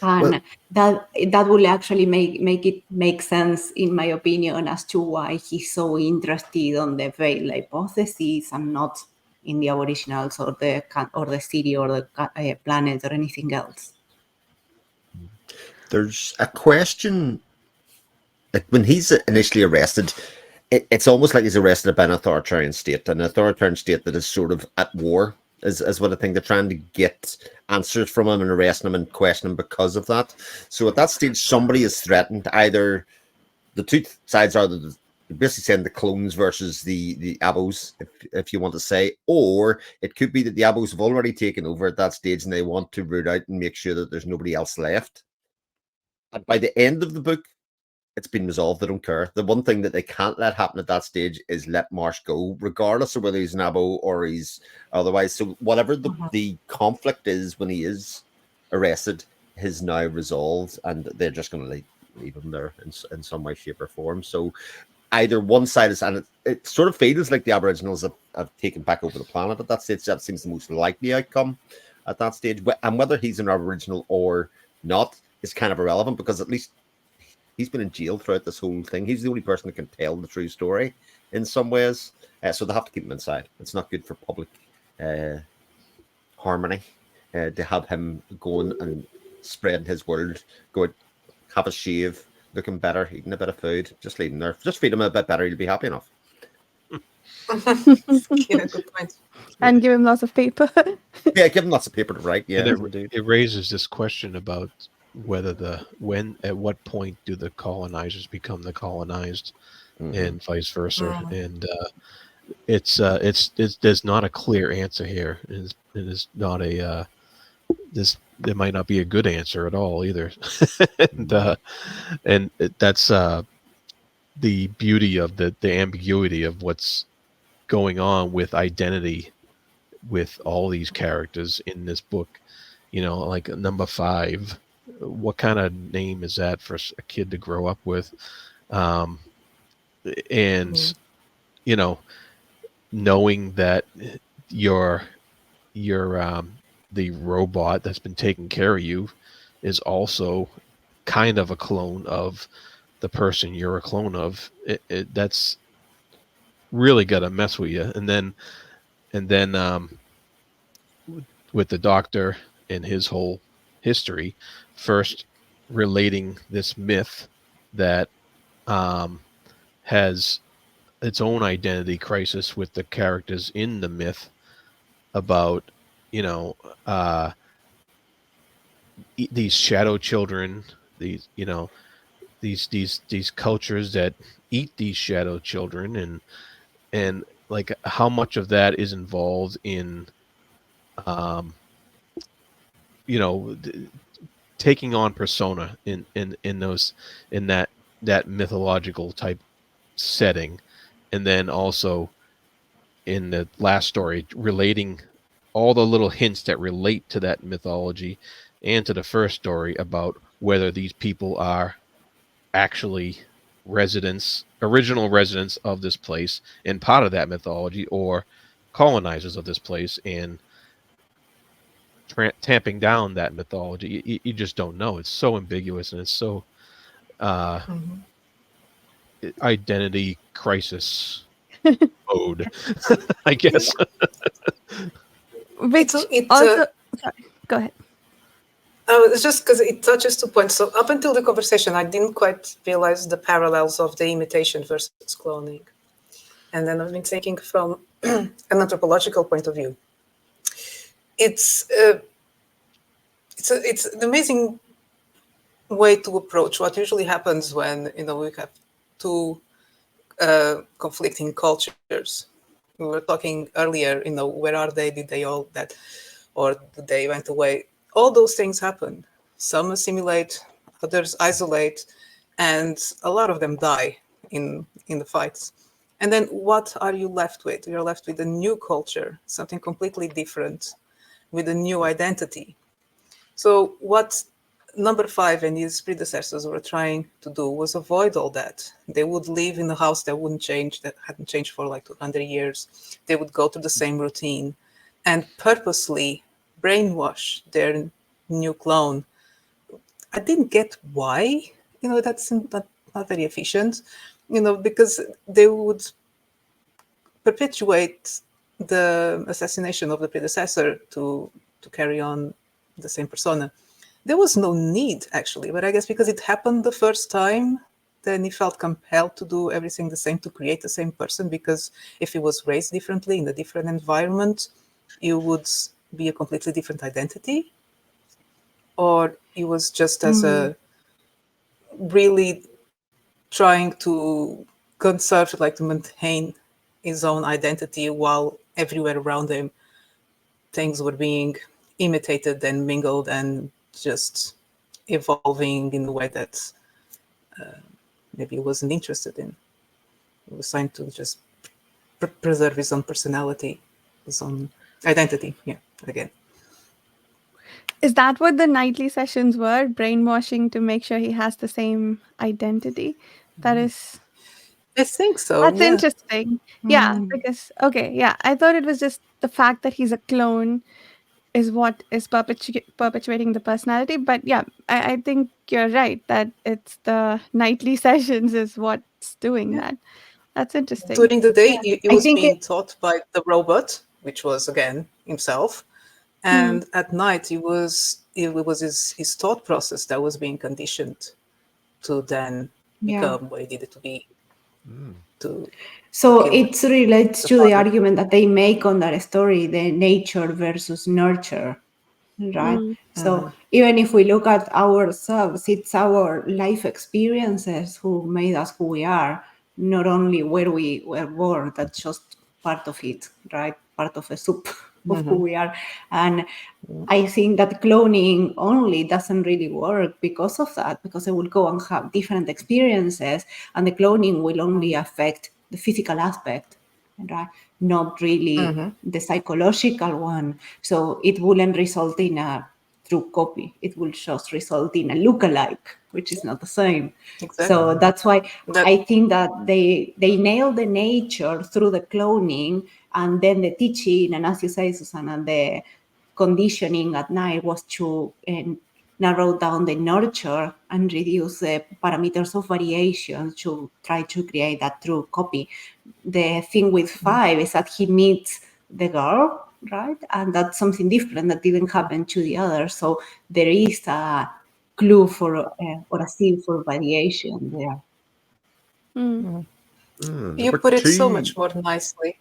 And that will actually make it make sense, in my opinion, as to why he's so interested on the veil hypothesis and not in the aboriginals or the city or the planet or anything else. there's a question. Like when he's initially arrested, it's almost like he's arrested by an authoritarian state that is sort of at war. Is what I think. They're trying to get answers from him and arresting him and questioning him because of that. So at that stage, somebody is threatened. Either the two sides are basically saying the clones versus the abos, if you want to say, or it could be that the abos have already taken over at that stage and they want to root out and make sure that there's nobody else left. And by the end of the book, it's been resolved. They don't care. The one thing that they can't let happen at that stage is let Marsh go, regardless of whether he's an abo or he's otherwise. So whatever the conflict is when he is arrested is now resolved, and they're just going to leave him there in some way, shape, or form. So either one side is, and it sort of feels like the Aboriginals have taken back over the planet at that stage. That seems the most likely outcome at that stage. And whether he's an Aboriginal or not is kind of irrelevant, because at least he's been in jail throughout this whole thing. He's the only person that can tell the true story in some ways. So they have to keep him inside. It's not good for public harmony to have him going and spreading his word, go out, have a shave, looking better, eating a bit of food, just leave him there. Just feed him a bit better, he'll be happy enough. Yeah, good point. And give him lots of paper. Yeah, give him lots of paper to write. Yeah, And it raises this question about whether at what point do the colonizers become the colonized, and vice versa. And there's not a clear answer here. It is not a there might not be a good answer at all either. and that's the beauty of the ambiguity of what's going on with identity with all these characters in this book. You know, like number 5, what kind of name is that for a kid to grow up with? And you know, knowing that your the robot that's been taking care of you is also kind of a clone of the person you're a clone of. That's really got to mess with you. And then with the doctor and his whole history, first relating this myth that has its own identity crisis with the characters in the myth about, you know, these shadow children, these, you know, these cultures that eat these shadow children, and like how much of that is involved in you know, taking on persona in that mythological type setting, and then also in the last story relating all the little hints that relate to that mythology and to the first story about whether these people are actually original residents of this place and part of that mythology, or colonizers of this place and tamping down that mythology. You just don't know. It's so ambiguous, and it's so identity crisis mode, I guess. Which It, also, sorry, go ahead. it's just because it touches 2 points. So up until the conversation, I didn't quite realize the parallels of the imitation versus cloning. And then I've been thinking from an anthropological point of view. It's an amazing way to approach what usually happens when, you know, we have two conflicting cultures. We were talking earlier, you know, where are they? Did they all that, or did they went away? All those things happen. Some assimilate, others isolate, and a lot of them die in the fights. And then what are you left with? You're left with a new culture, something completely different, with a new identity. So what number 5 and his predecessors were trying to do was avoid all that. They would live in a house that wouldn't change, that hadn't changed for like 200 years. They would go through the same routine and purposely brainwash their new clone. I didn't get why, you know, that's not very efficient, you know, because they would perpetuate the assassination of the predecessor to carry on the same persona. There was no need, actually, but I guess because it happened the first time, then he felt compelled to do everything the same to create the same person, because if he was raised differently in a different environment, you would be a completely different identity. Or he was just as a really trying to conserve, like to maintain his own identity while everywhere around him things were being imitated and mingled and just evolving in a way that maybe he wasn't interested in. He was trying to just preserve his own personality, his own identity. Yeah, again. Is that what the nightly sessions were? Brainwashing to make sure he has the same identity? That is... I think so. That's Yeah. interesting. Yeah, because okay, yeah, I thought it was just the fact that he's a clone is what is perpetuating the personality. But yeah, I think you're right that it's the nightly sessions is what's doing Yeah. that. That's interesting. During the day, Yeah, he I was think being taught by the robot, which was again himself, Hmm. and at night it was his thought process that was being conditioned to then yeah. become what it needed to be Mm. to So kill it relates the to the father. argument that they make on that story, the nature versus nurture, right? Mm. So even if we look at ourselves, it's our life experiences who made us who we are, not only where we were born. That's just part of it, right? Part of the soup of who we are. And I think that cloning only doesn't really work because of that, because they will go and have different experiences, and the cloning will only affect the physical aspect, right? Not really the psychological one. So it wouldn't result in a true copy. It will just result in a lookalike, which is not the same. Exactly. So that's why That I think that they nail the nature through the cloning, and then the teaching, and as you say, Susanna, the conditioning at night was to narrow down the nurture and reduce the parameters of variation to try to create that true copy. The thing with 5 is that he meets the girl, right? And that's something different that didn't happen to the others. So there is a clue for or a scene for variation there. Mm. you Number put it so two. much more nicely.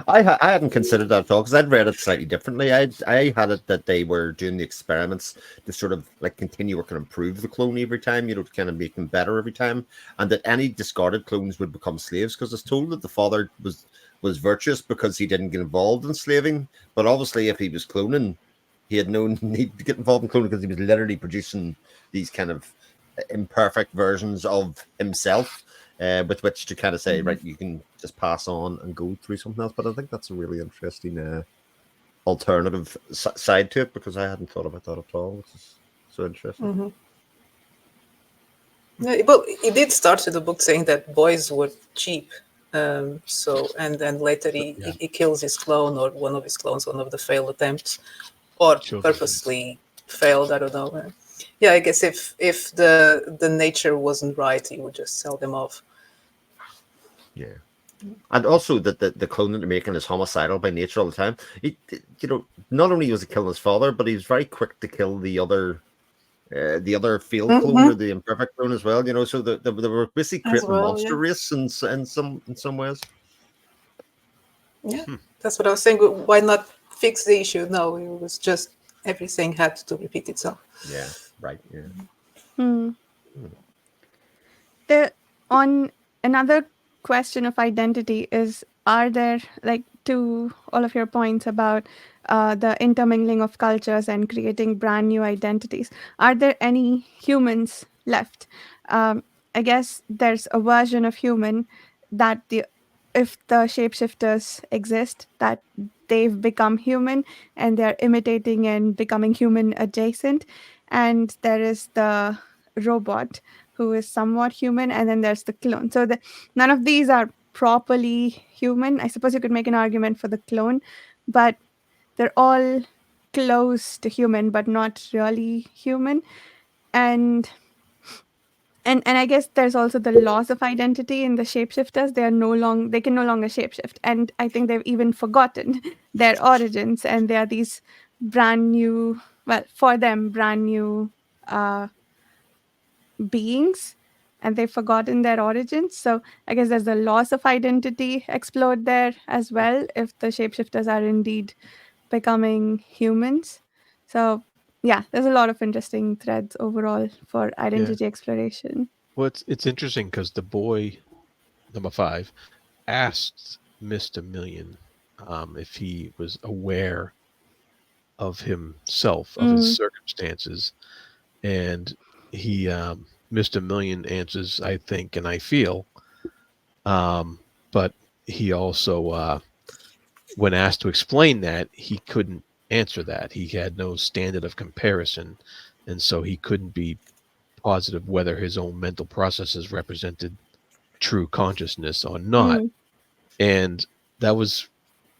I hadn't considered that at all because I'd read it slightly differently. I had it that they were doing the experiments to sort of like continue working and improve the clone every time, to kind of make them better every time, and that any discarded clones would become slaves because it's told that the father was virtuous because he didn't get involved in slaving, but obviously if he was cloning, he had no need to get involved in cloning because he was literally producing these kind of imperfect versions of himself with which to kind of say, right, you can just pass on and go through something else. But I think that's a really interesting alternative side to it because I hadn't thought about that at all, which is so interesting. Yeah, well, he did start with the book saying that boys were cheap. So, and then later Yeah. he kills his clone or one of his clones, one of the failed attempts, or Children. purposely failed. I don't know. Yeah, I guess if the nature wasn't right, he would just sell them off. Yeah. And also that the clone that they're making is homicidal by nature all the time. He, not only was he killing his father, but he was very quick to kill the other failed clone or the imperfect clone as well. So they were basically As creating a well, monster yeah. race in some ways. Yeah, that's what I was saying. Why not fix the issue? No, it was just everything had to repeat itself. Yeah, right. Yeah. Hmm. The on another question of identity is, are there, like, to all of your points about the intermingling of cultures and creating brand new identities, are there any humans left? um, I guess there's a version of human that the if the shapeshifters exist, that they've become human and they're imitating and becoming human adjacent, and there is the robot who is somewhat human, and then there's the clone. So none of these are properly human. I suppose you could make an argument for the clone, but they're all close to human but not really human. And and I guess there's also the loss of identity in the shapeshifters. They can no longer shapeshift, and I think they've even forgotten their origins, and they are these brand new, well, for them, brand new uh beings, and they've forgotten their origins. So I guess there's a loss of identity explored there as well, if the shapeshifters are indeed becoming humans. So yeah, there's a lot of interesting threads overall for Yeah. identity exploration. Well, it's interesting because the boy, number 5, asked Mr. Million if he was aware of himself, of his Mm, circumstances, and he, Mr. Million answers, "I think and I feel," but he also, when asked to explain that, he couldn't answer that. He had no standard of comparison, and so he couldn't be positive whether his own mental processes represented true consciousness or not. Mm. And that was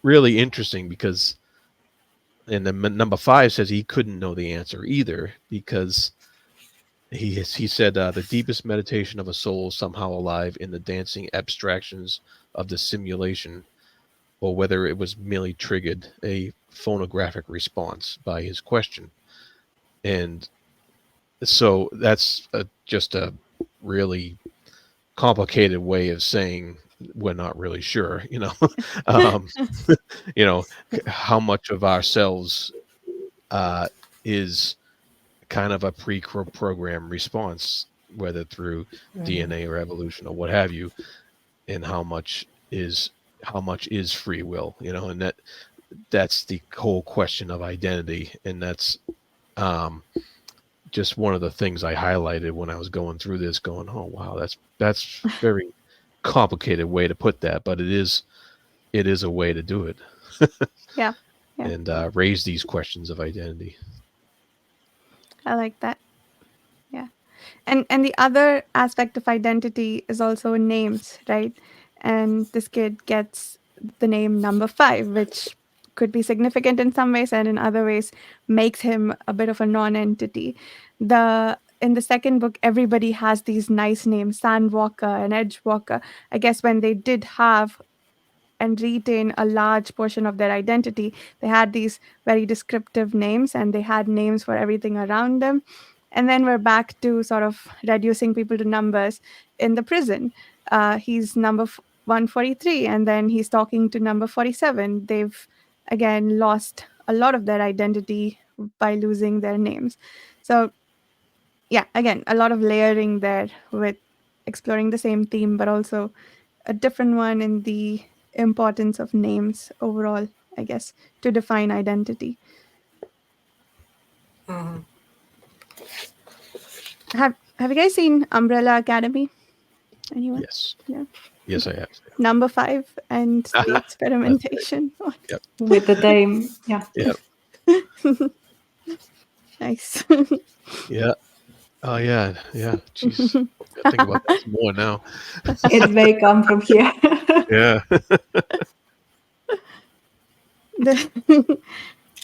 really interesting because, and then number 5 says he couldn't know the answer either because he said the deepest meditation of a soul somehow alive in the dancing abstractions of the simulation, or whether it was merely triggered a phonographic response by his question. And so that's just a really complicated way of saying we're not really sure, um, how much of ourselves is kind of a pre-program response, whether through DNA or evolution or what have you, and how much is free will, and that's the whole question of identity, and that's just one of the things I highlighted when I was going through this, going, oh wow, that's very complicated way to put that, but it is a way to do it. Yeah. And raise these questions of identity. I like that. Yeah. And the other aspect of identity is also names, right? And this kid gets the name number 5, which could be significant in some ways and in other ways makes him a bit of a non-entity. In the second book, everybody has these nice names, Sandwalker and Edgewalker. I guess when they did have and retain a large portion of their identity, they had these very descriptive names and they had names for everything around them. And then we're back to sort of reducing people to numbers in the prison. He's number 143, and then he's talking to number 47. They've again lost a lot of their identity by losing their names. So, yeah, again, a lot of layering there with exploring the same theme, but also a different one in the importance of names overall, I guess, to define identity. Have you guys seen Umbrella Academy? Anyone? Yes. Yeah. Yes, I have. Number 5 and the experimentation. Yep. With the dame. Yeah. Yep. Nice. Yeah. Oh yeah. Yeah. Jeez. I think about that more now. It may come from here. Yeah.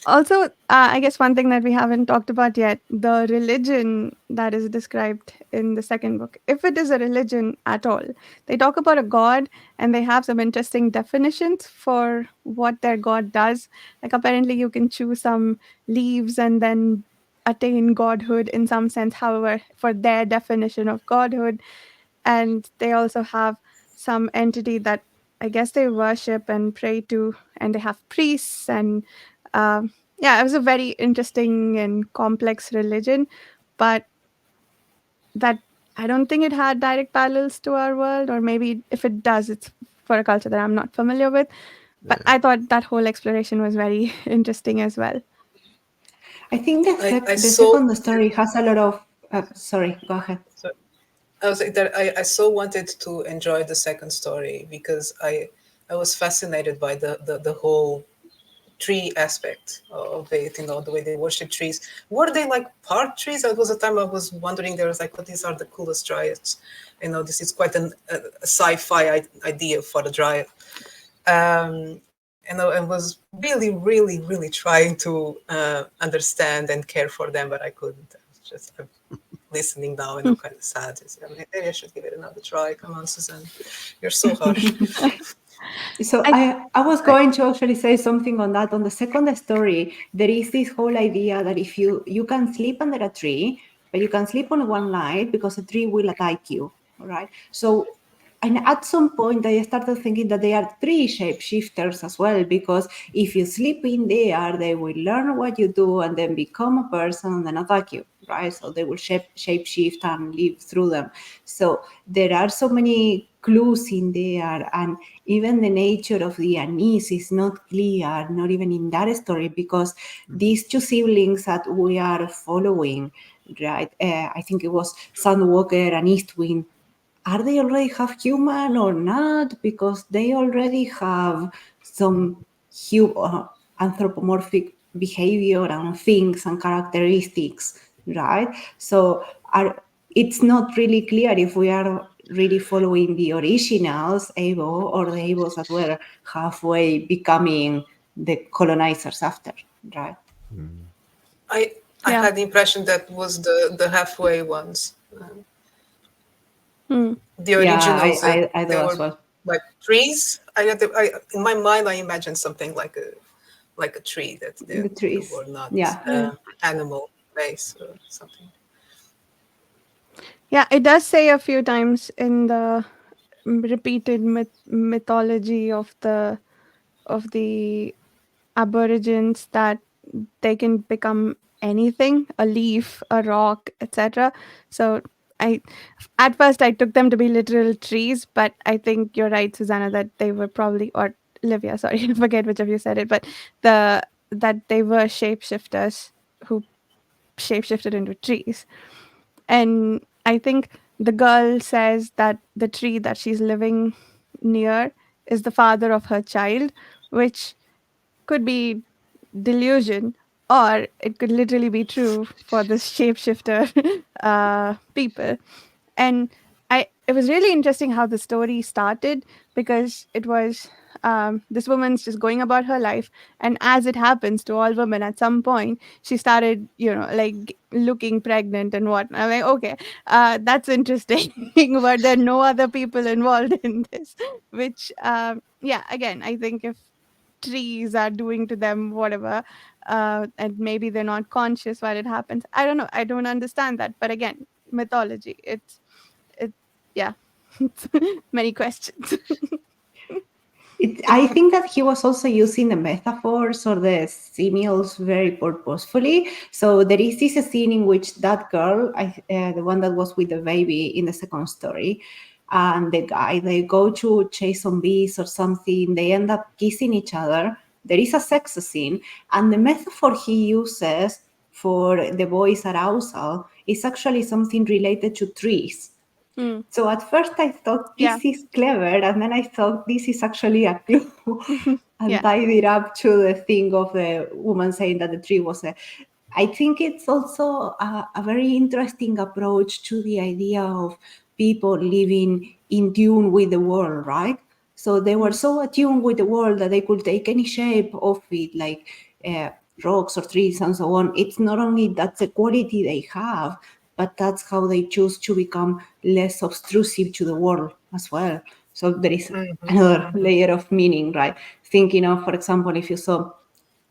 Also, I guess one thing that we haven't talked about yet, the religion that is described in the second book, if it is a religion at all. They talk about a god and they have some interesting definitions for what their god does. Like apparently you can chew some leaves and then attain godhood in some sense, however, for their definition of godhood. And they also have some entity that I guess they worship and pray to, and they have priests and yeah, it was a very interesting and complex religion, but that I don't think it had direct parallels to our world, or maybe if it does, it's for a culture that I'm not familiar with. But I thought that whole exploration was very interesting as well. I think I the saw. second story has a lot of. Sorry, go ahead. So I was like that. I so wanted to enjoy the second story because I was fascinated by the whole tree aspect of it, the way they worship trees. Were they like part trees? There was a time I was wondering, there was like, oh, these are the coolest dryads. This is quite a sci-fi idea for the dryad. And I was really, really, really trying to understand and care for them, but I couldn't. I was just listening now and I'm kind of sad. Maybe I should give it another try. Come on, Suzanne. You're so harsh. So I was going to actually say something on that. On the second story, there is this whole idea that if you can sleep under a tree, but you can sleep on one night because the tree will attack you. All right. So, and at some point, I started thinking that they are tree shapeshifters as well, because if you sleep in there, they will learn what you do and then become a person and then attack you. Right. So they will shapeshift and live through them. So there are so many clues in there, and even the nature of the anise is not clear, not even in that story, because these two siblings that we are following, right? I think it was Sandwalker and Eastwind. Are they already half human or not? Because they already have some anthropomorphic behavior and things and characteristics, right? So it's not really clear if we are really following the originals, Avo, or the Avos that were halfway becoming the colonizers after, right? I I Yeah. had the impression that was the halfway ones. Hmm. The Yeah, originals, I do they as were well. like trees. In my mind, I imagined something like a tree that The they trees. were not Yeah. animal based or something. Yeah, it does say a few times in the repeated mythology of the aborigines that they can become anything, a leaf, a rock, etc. So I at first I took them to be literal trees, but I think you're right, Susanna, that they were probably, or Livia, sorry, I forget which of you said it, but the that they were shapeshifters who shapeshifted into trees. And I think the girl says that the tree that she's living near is the father of her child, which could be delusion, or it could literally be true for the shapeshifter people. And it was really interesting how the story started, because it was this woman's just going about her life, and as it happens to all women, at some point she started, like looking pregnant and what. I'm like, okay, that's interesting. But there are no other people involved in this, which yeah, again, I think if trees are doing to them whatever, and maybe they're not conscious while it happens, I don't know, I don't understand that. But again, mythology, it yeah. Many questions. I think that he was also using the metaphors or the similes very purposefully. So there is this scene in which that girl, the one that was with the baby in the second story, and the guy, they go to chase zombies or something. They end up kissing each other. There is a sex scene, and the metaphor he uses for the boy's arousal is actually something related to trees. Mm, So at first I thought yeah. this is clever, and then I thought this is actually a clue, and Yeah. tied it up to the thing of the woman saying that the tree was a. I think it's also a very interesting approach to the idea of people living in tune with the world, right? So they were Mm, so attuned with the world that they could take any shape of it, like uh, rocks or trees and so on. It's not only that's the quality they have, but that's how they choose to become less obtrusive to the world as well. So there is another layer of meaning, right? Thinking of, for example, if you saw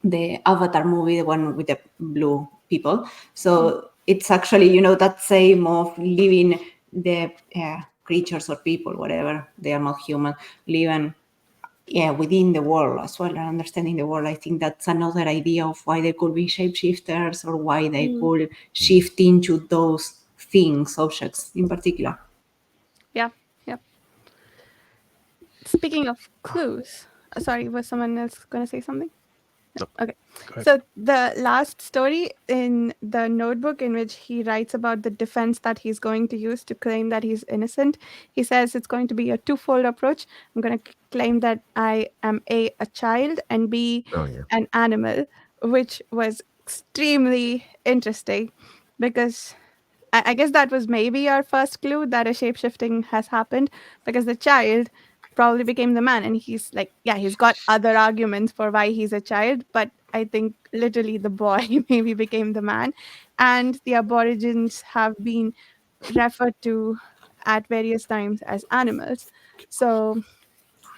the Avatar movie, the one with the blue people. mm, So it's actually, that same of living the creatures or people, whatever, they are not human, living within the world as well, and understanding the world. I think that's another idea of why they could be shapeshifters, or why they mm. could shift into those things, objects in particular. Yeah. Yeah. Speaking of clues, sorry, was someone else going to say something? No. No, Okay. go ahead. So the last story in the notebook, in which he writes about the defense that he's going to use to claim that he's innocent, he says it's going to be a twofold approach. I'm going to claim that I am a child, and B, Oh yeah. an animal, which was extremely interesting, because I guess that was maybe our first clue that a shapeshifting has happened, because the child probably became the man. And he's like, yeah, he's got other arguments for why he's a child, but I think literally the boy maybe became the man. And the aborigines have been referred to at various times as animals. So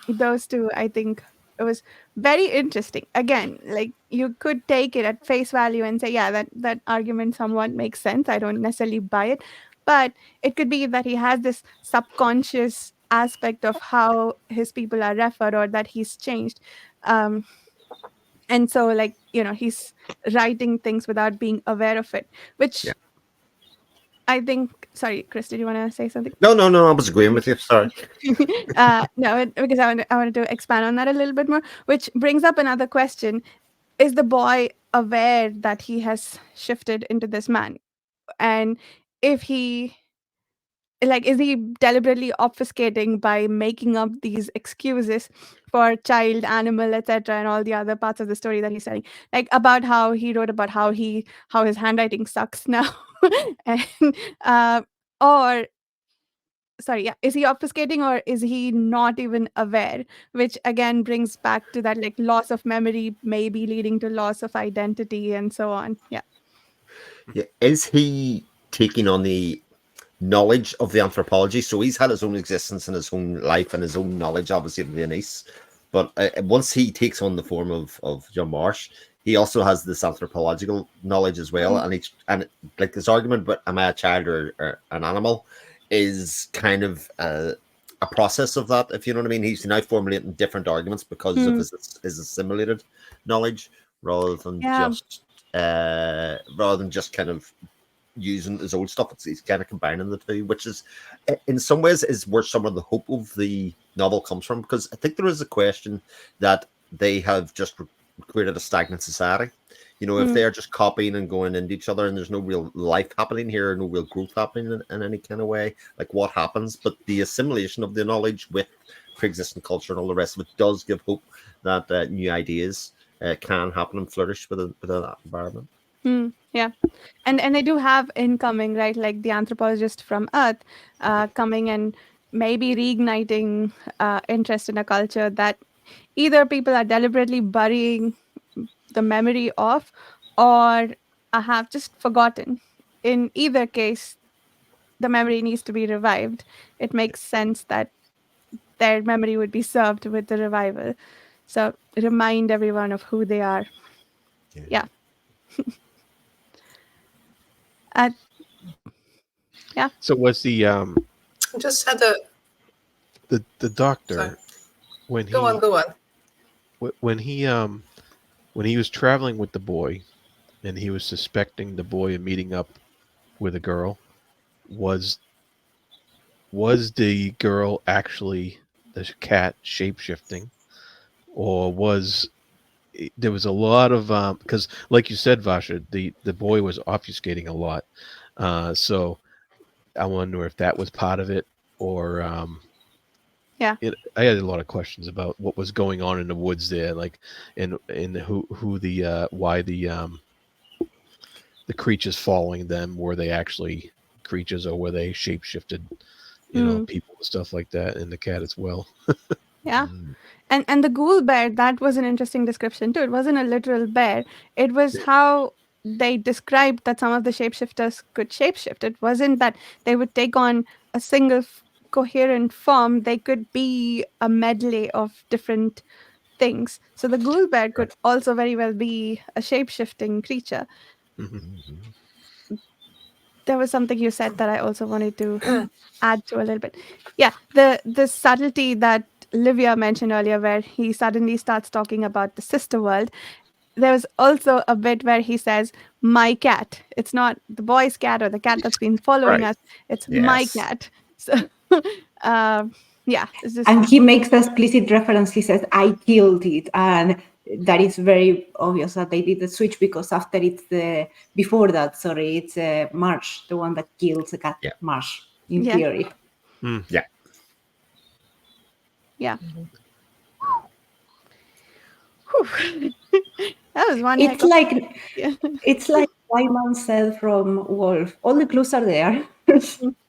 those two, I think it was very interesting. Again, like, you could take it at face value and say, yeah, that argument somewhat makes sense, I don't necessarily buy it. But it could be that he has this subconscious aspect of how his people are referred, or that he's changed. um and so, like, he's writing things without being aware of it, Yeah. which I think, sorry, Chris, did you want to say something? No, no, no. I was agreeing with you. Sorry. No, because I wanted to expand on that a little bit more, which brings up another question. Is the boy aware that he has shifted into this man? And if he, like, is he deliberately obfuscating by making up these excuses for child, animal, etc., and all the other parts of the story that he's telling, like about how he wrote about how his handwriting sucks now, and uh, or sorry, yeah, is he obfuscating or is he not even aware? Which again brings back to that like loss of memory, maybe leading to loss of identity and so on. Yeah. Yeah. Is he taking on the knowledge of the anthropology? So he's had his own existence and his own life and his own knowledge, obviously, of Viennese. But once he takes on the form of John Marsh, he also has this anthropological knowledge as well. And like this argument, but am I a child or an animal, is kind of a process of that. If you know what I mean, he's now formulating different arguments because of Mm, his assimilated knowledge rather than yeah. just kind of using his old stuff. He's kind of combining the two, which is in some ways is where some of the hope of the novel comes from, because I think there is a question that they have just created a stagnant society. You know, if Mm, they're just copying and going into each other and there's no real life happening here, no real growth happening in any kind of way, like what happens? But the assimilation of the knowledge with pre-existing culture and all the rest of it does give hope that new ideas can happen and flourish within that environment. yeah. And they do have incoming, right? Like the anthropologist from Earth coming and maybe reigniting interest in a culture that either people are deliberately burying the memory of or have just forgotten. In either case, the memory needs to be revived. It makes sense that their memory would be served with the revival. So remind everyone of who they are. Yeah. Uh, yeah. So was Just had a the sorry. doctor when Go on, he go on. when he when he was traveling with the boy and he was suspecting the boy of meeting up with a girl, was the girl actually the cat shape-shifting, or was there was a lot of because like you said, Vasha, the boy was obfuscating a lot, so I wonder if that was part of it, or Yeah. I had a lot of questions about what was going on in the woods there, like and who the why the creatures following them, were they actually creatures or were they shapeshifted, Mm, people and stuff like that, and the cat as well. yeah. And the ghoul bear, that was an interesting description too. It wasn't a literal bear. It was how they described that some of the shapeshifters could shapeshift. It wasn't that they would take on a single coherent form. They could be a medley of different things. So the ghoul bear could also very well be a shapeshifting creature. Hmm. There was something you said that I also wanted to add to a little bit. Yeah, the subtlety that Livia mentioned earlier, where he suddenly starts talking about the sister world. There's also a bit where he says, "My cat." It's not the boy's cat or the cat that's been following Right. us. It's my Yes. cat. So, um, yeah, it's just And he makes the explicit reference. He says, "I killed it," and that is very obvious that they did the switch, because after it's the before that, sorry, it's Marsh, the one that kills the cat. Yeah. Marsh, in yeah, theory. Yeah. yeah. Whew. That was one heck It's of like yeah. it's like Wyman said from Wolfe. All the clues are there.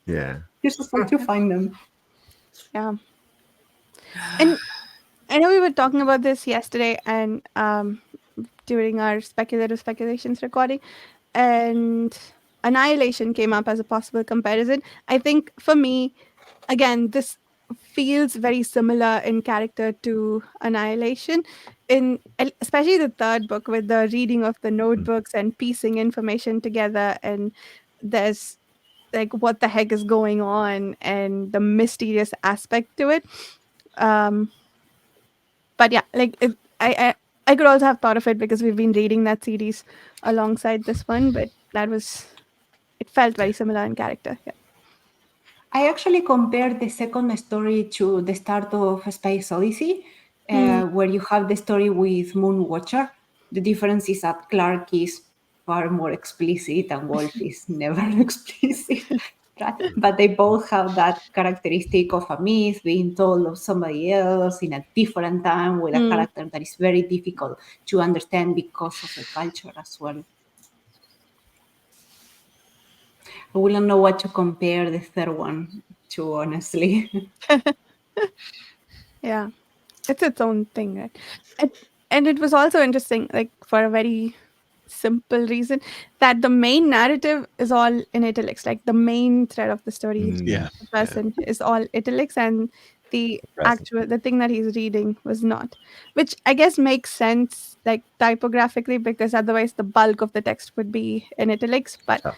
Yeah. You just have to find them. Yeah. And I know we were talking about this yesterday and during our speculative speculations recording, and Annihilation came up as a possible comparison. I think for me, again, this feels very similar in character to Annihilation, especially the third book with the reading of the notebooks and piecing information together, and there's like what the heck is going on and the mysterious aspect to it. Um, but yeah, like I could also have thought of it because we've been reading that series alongside this one, but that was it felt very similar in character. Yeah. I actually compared the second story to the start of Space Odyssey, Hmm. where you have the story with Moonwatcher. The difference is that Clark is far more explicit and Wolf is never explicit. Right? But they both have that characteristic of a myth being told of somebody else in a different time with a Hmm. character that is very difficult to understand because of the culture as well. I wouldn't know what to compare the third one too, honestly. Yeah, it's its own thing, right? And, and it was also interesting, like for a very simple reason, that the main narrative is all in italics. Like the main thread of the story, Yeah, the yeah. person is all italics, and Present. the thing that he's reading was not, which I guess makes sense, like typographically, because otherwise the bulk of the text would be in italics. But Yeah.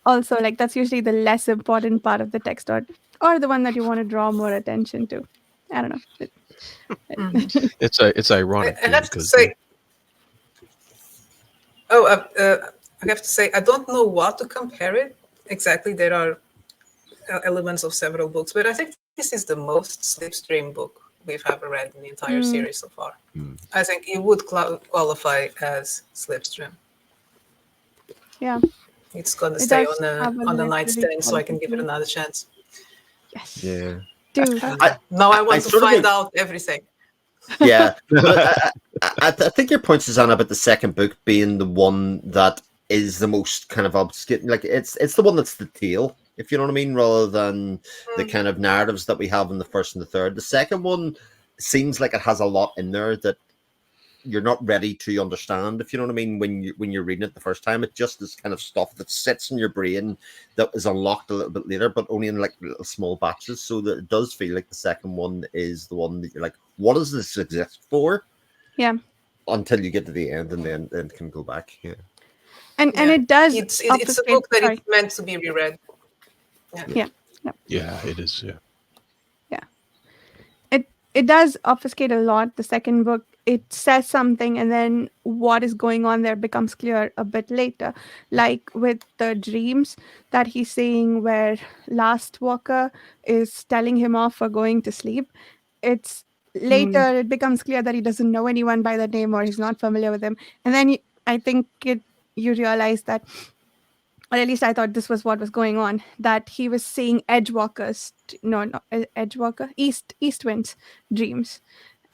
also, like that's usually the less important part of the text, or the one that you want to draw more attention to. I don't know. It's ironic I too have to because say, oh, I have to say, I don't know what to compare it exactly. There are elements of several books, but I think this is the most slipstream book we've ever read in the entire Mm, series so far. Mm. I think it would qualify as slipstream. yeah, It's gonna it stay does have a on the literary nightstand, so I can quality give to it it. another chance. Yes, Yeah. do. And I, now I I want to sort of find out everything. Yeah, but I think your point, Susanna, about the second book being the one that is the most kind of obscure. Like it's the one that's the tale, if you know what I mean, rather than the Mm. kind of narratives that we have in the first and the third. The second one seems like it has a lot in there that you're not ready to understand, if you know what I mean, when you're reading it the first time. It just is kind of stuff that sits in your brain that is unlocked a little bit later, but only in like little small batches. So that it does feel like the second one is the one that you're like, what does this exist for? Yeah, Until you get to the end and then can go back. Yeah. and Yeah, it does it's a obfuscate. book that it's Sorry. meant to be reread. Yeah. Yeah, yeah, yeah, it is. Yeah, yeah. It does obfuscate a lot. The second book, it says something, and then what is going on there becomes clear a bit later. Like with the dreams that he's saying, where Last Walker is telling him off for going to sleep. It's Mm. later it becomes clear that he doesn't know anyone by that name or he's not familiar with them, and then I think you realize that, or at least I thought this was what was going on, that he was seeing Edgewalkers, no, Edgewalker, East Wind's dreams,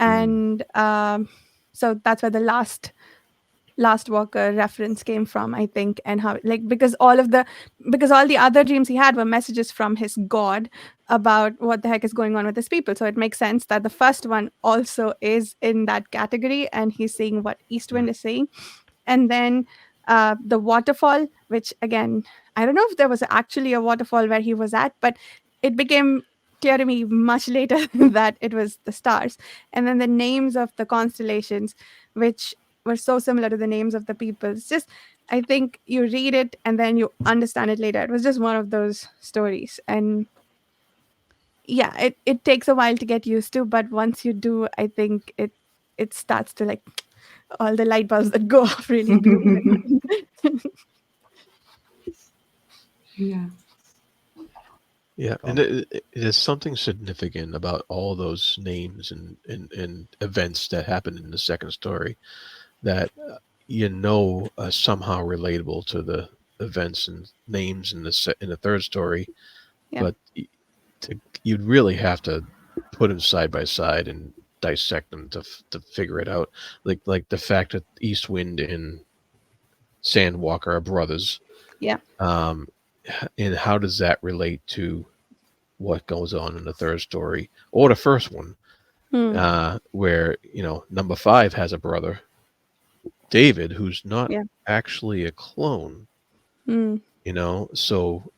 Mm. and so that's where the Last Walker reference came from, I think, and how, like, because all the other dreams he had were messages from his god about what the heck is going on with his people. So it makes sense that the first one also is in that category, and he's seeing what Eastwind is saying. And then the waterfall, which again, I don't know if there was actually a waterfall where he was at, but it became clear to me much later that it was the stars. And then the names of the constellations, which were so similar to the names of the people. It's just, I think you read it and then you understand it later. It was just one of those stories. And yeah, it takes a while to get used to, but once you do, I think it starts to, like, all the light bulbs that go off really do. Yeah. yeah, and Oh. it is something significant about all those names and events that happen in the second story that somehow relatable to the events and names in in the third story, Yeah. but you'd really have to put them side by side and dissect them to figure it out. Like the fact that Eastwind and Sandwalker are brothers. Yeah. Um, and how does that relate to what goes on in the third story or the first one, Hmm. where number 5 has a brother, David, who's not Yeah. actually a clone. Hmm. So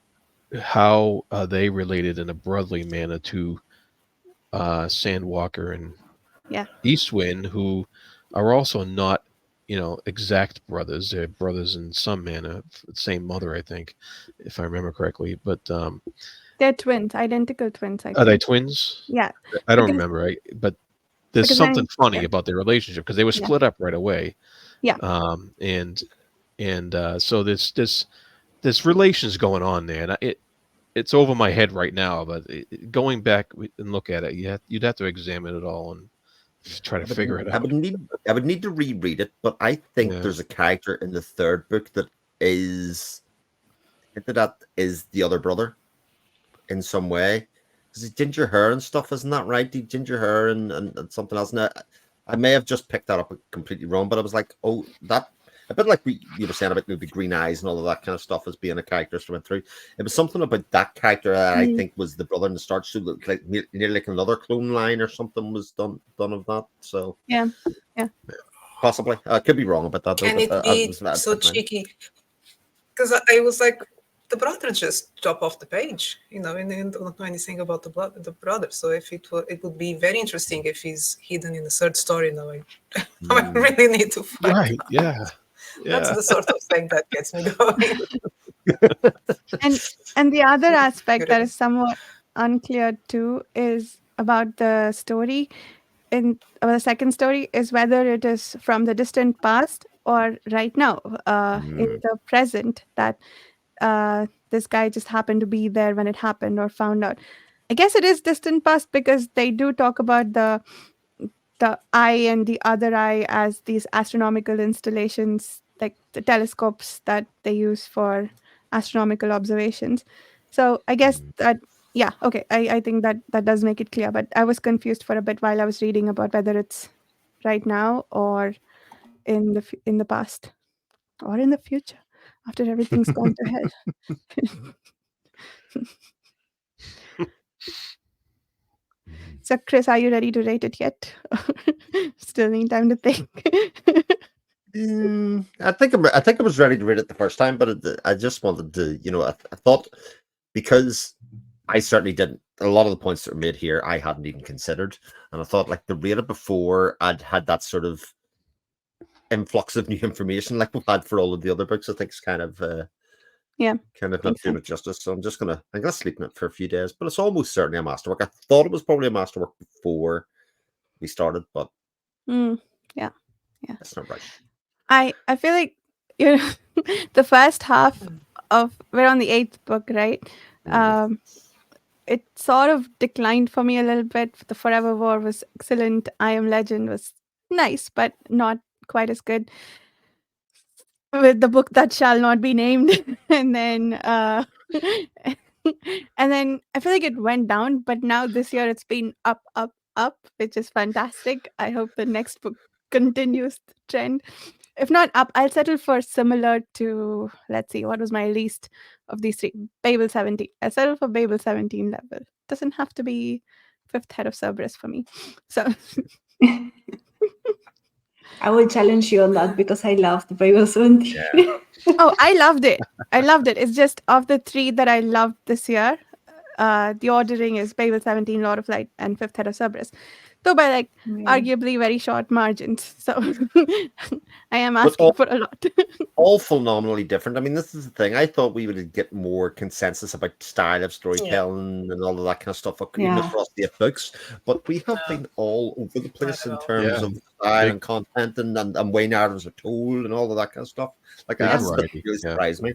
how are they related in a brotherly manner to Sandwalker and Yeah. Eastwind, who are also not, exact brothers. They're brothers in some manner, same mother, I think, if I remember correctly. But They're twins, identical twins, I are they think. twins? Yeah. I don't Because remember. But there's because when something funny yeah. about their relationship because they were Yeah. split up right away. Yeah. And so this relation's going on there, and it's over my head right now. But going back and look at it, you'd have to examine it all and try to figure it out. I would need to reread it, but I think Yeah. there's a character in the third book that is hinted at is the other brother in some way. Because he's ginger hair and stuff, isn't that right? He ginger hair and something else. And I may have just picked that up completely wrong, but I was like, oh, that a bit like you were saying about the green eyes and all of that kind of stuff as being a character that went through. It was something about that character that I think was the brother in the start, so looked like nearly like another clone line or something was done of that. So Yeah. possibly, I could be wrong about that though. Can But it that be was that. so cheeky? Because I was like, the brother just drop off the page, and don't know anything about the brother. So if it would be very interesting if he's hidden in the third story now. I really need to find Right. out. Yeah. That's Yeah. the sort of thing that gets me going. And the other aspect that Good. is somewhat unclear too is about the story. The second story is whether it is from the distant past or right now, in the present, that this guy just happened to be there when it happened or found out. I guess it is distant past because they do talk about the eye and the other eye as these astronomical installations, like the telescopes that they use for astronomical observations. So I guess that, yeah, okay, I think that does make it clear. But I was confused for a bit while I was reading about whether it's right now or in the past or in the future after everything's gone to hell. So, Chris, are you ready to rate it yet? Still need time to think. I think I was ready to read it the first time, but I just wanted to, I thought because I certainly didn't. A lot of the points that were made here, I hadn't even considered, and I thought like the read it before I'd had that sort of influx of new information like we've had for all of the other books. I think it's kind of Yeah, not makes doing sense. it justice. So I'm gonna sleep in it for a few days, but it's almost certainly a masterwork. I thought it was probably a masterwork before we started, but Yeah. that's not right. I feel like the first half of we're on the 8th book, right? It sort of declined for me a little bit. The Forever War was excellent. I Am Legend was nice, but not quite as good. With the book that shall not be named, and then and then I feel like it went down, but now this year it's been up, up, up, which is fantastic. I hope the next book continues the trend. If not up, I'll settle for similar to, let's see, what was my least of these three? Babel 17. I'll settle for Babel 17 level. Doesn't have to be fifth head of Cerberus for me. So I will challenge you on that because I loved Bible 17. Yeah. oh, I loved it. I loved it. It's just of the three that I loved this year, the ordering is Babel 17, Lord of Light, and Fifth Head of Cerberus. Though by like arguably very short margins. So I am asking for a lot. All phenomenally different. I mean, this is the thing. I thought we would get more consensus about style of storytelling and all of that kind of stuff, even across the books. But we have been all over the place in terms of style and content and way narratives are told and all of that kind of stuff. Like that's what really surprised me.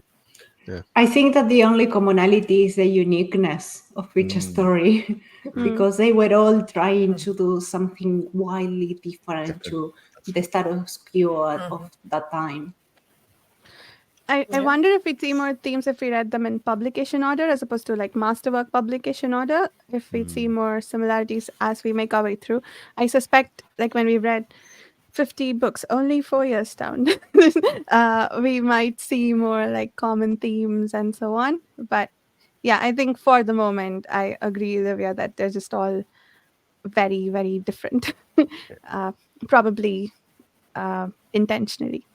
Yeah. I think that the only commonality is the uniqueness of each story, because they were all trying to do something wildly different to the status quo of that time. I wonder if we'd see more themes if we read them in publication order as opposed to like masterwork publication order, if we'd see more similarities as we make our way through. I suspect like when we read 50 books, only 4 years down, we might see more like common themes and so on. But yeah, I think for the moment, I agree, Olivia, that they're just all very, very different, probably intentionally.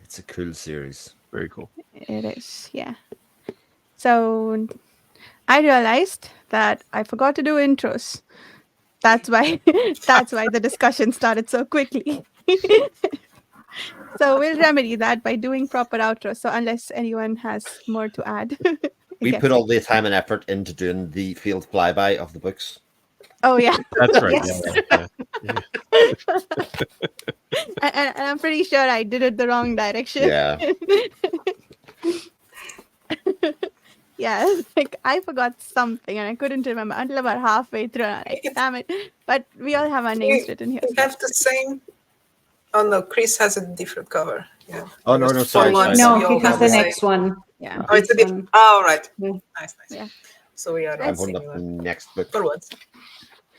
It's a cool series. Very cool. It is, yeah. So I realized that I forgot to do intros. That's why the discussion started so quickly. So we'll remedy that by doing proper outros. So unless anyone has more to add. We put all the time and effort into doing the field flyby of the books. Oh yeah. That's right. Yes. Yeah. And I'm pretty sure I did it the wrong direction. Yeah. Yeah, like I forgot something and I couldn't remember until about halfway through. And I'm like, damn it. But we all have our names written here. We have the same. Oh no, Chris has a different cover. Yeah. Oh no, sorry. No, he has the next one. Yeah. Oh, it's a different. Oh, right. Yeah. Nice. Yeah. So we are. I'm holding up the next book, For what?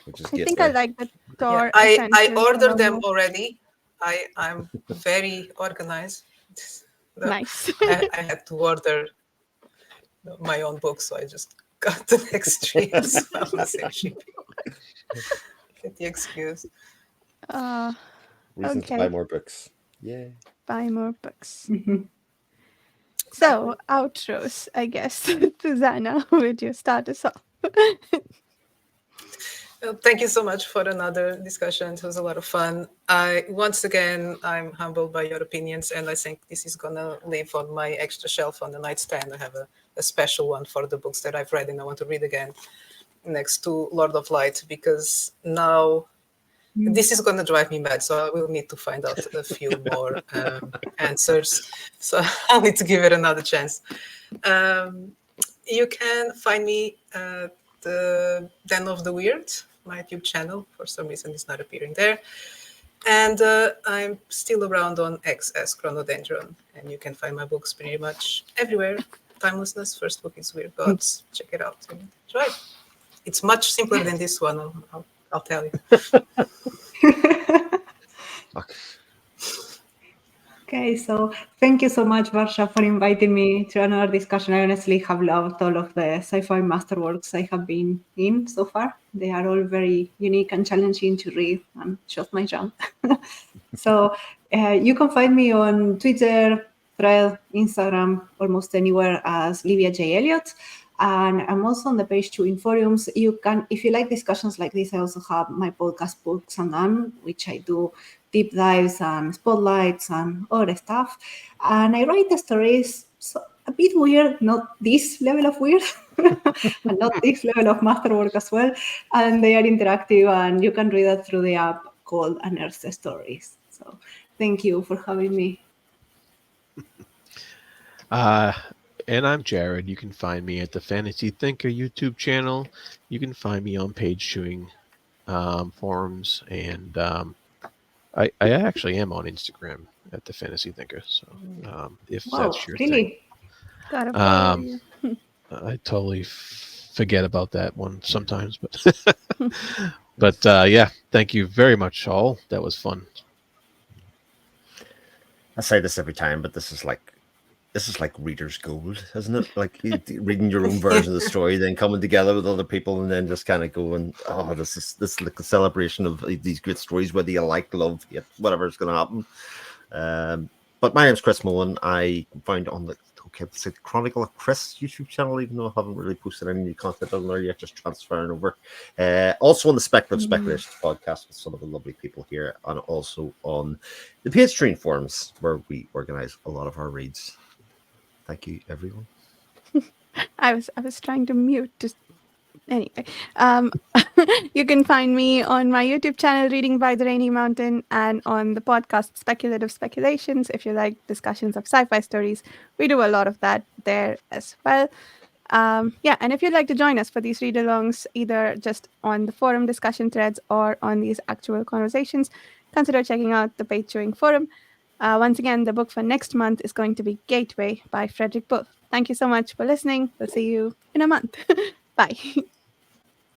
which is I think I like the Thor. I Essentials ordered one them more. already. I'm very organized. Nice. I had to order my own book, so I just got the next three as well, the same shipping. Get the excuse. uh, Reason to buy okay. more books. Yeah. Buy more books. Mhm. So, outros, I guess. Susanna, would you start us off? Thank you so much for another discussion. It was a lot of fun. Once again, I'm humbled by your opinions, and I think this is gonna live on my extra shelf on the nightstand. I have a special one for the books that I've read and I want to read again, next to Lord of Light, because now this is going to drive me mad. So I will need to find out a few more answers. So I'll need to give it another chance. You can find me at the Den of the Weird, my YouTube channel. For some reason, it's not appearing there. And I'm still around on X as Chronodendron. And you can find my books pretty much everywhere. Timelessness, first book is Weird Gods. Check it out and enjoy it. It's much simpler than this one, I'll tell you. Fuck. Okay, so thank you so much, Varsha, for inviting me to another discussion. I honestly have loved all of the sci-fi masterworks I have been in so far. They are all very unique and challenging to read and just my jam. So you can find me on Twitter, Thread, Instagram, almost anywhere as Livia J. Elliott. And I'm also on the page 2 in forums. You can, if you like discussions like this, I also have my podcast Books and None, which I do deep dives and spotlights and other stuff. And I write the stories so a bit weird, not this level of weird, and not this level of masterwork as well. And they are interactive, and you can read it through the app called Unearthed Stories. So thank you for having me. And I'm Jared. You can find me at the Fantasy Thinker YouTube channel. You can find me on page chewing forums, and I actually am on Instagram at the Fantasy Thinker. So if Wow, that's your thing, really? Gotta follow um, you. I totally forget about that one sometimes, but yeah, thank you very much, all. That was fun. I say this every time, but this is like reader's gold, isn't it? Like reading your own version of the story, then coming together with other people, and then just kind of going, "Oh, this is like a celebration of these great stories, whether you like, love, hate, whatever is going to happen." But my name's Chris Mullen. I found on the Chronicle of Chris YouTube channel, even though I haven't really posted any new content on there yet, just transferring over. Also on the Speculative Speculations podcast with some of the lovely people here, and also on the Patreon forums where we organize a lot of our reads. Thank you, everyone. I was trying to mute. Just anyway. You can find me on my YouTube channel, Reading by the Rainy Mountain, and on the podcast Speculative Speculations. If you like discussions of sci-fi stories, we do a lot of that there as well. Yeah, and if you'd like to join us for these read-alongs, either just on the forum discussion threads or on these actual conversations, consider checking out the Page Chewing forum. Once again, the book for next month is going to be Gateway by Frederick Wolfe. Thank you so much for listening. We'll see you in a month. Bye.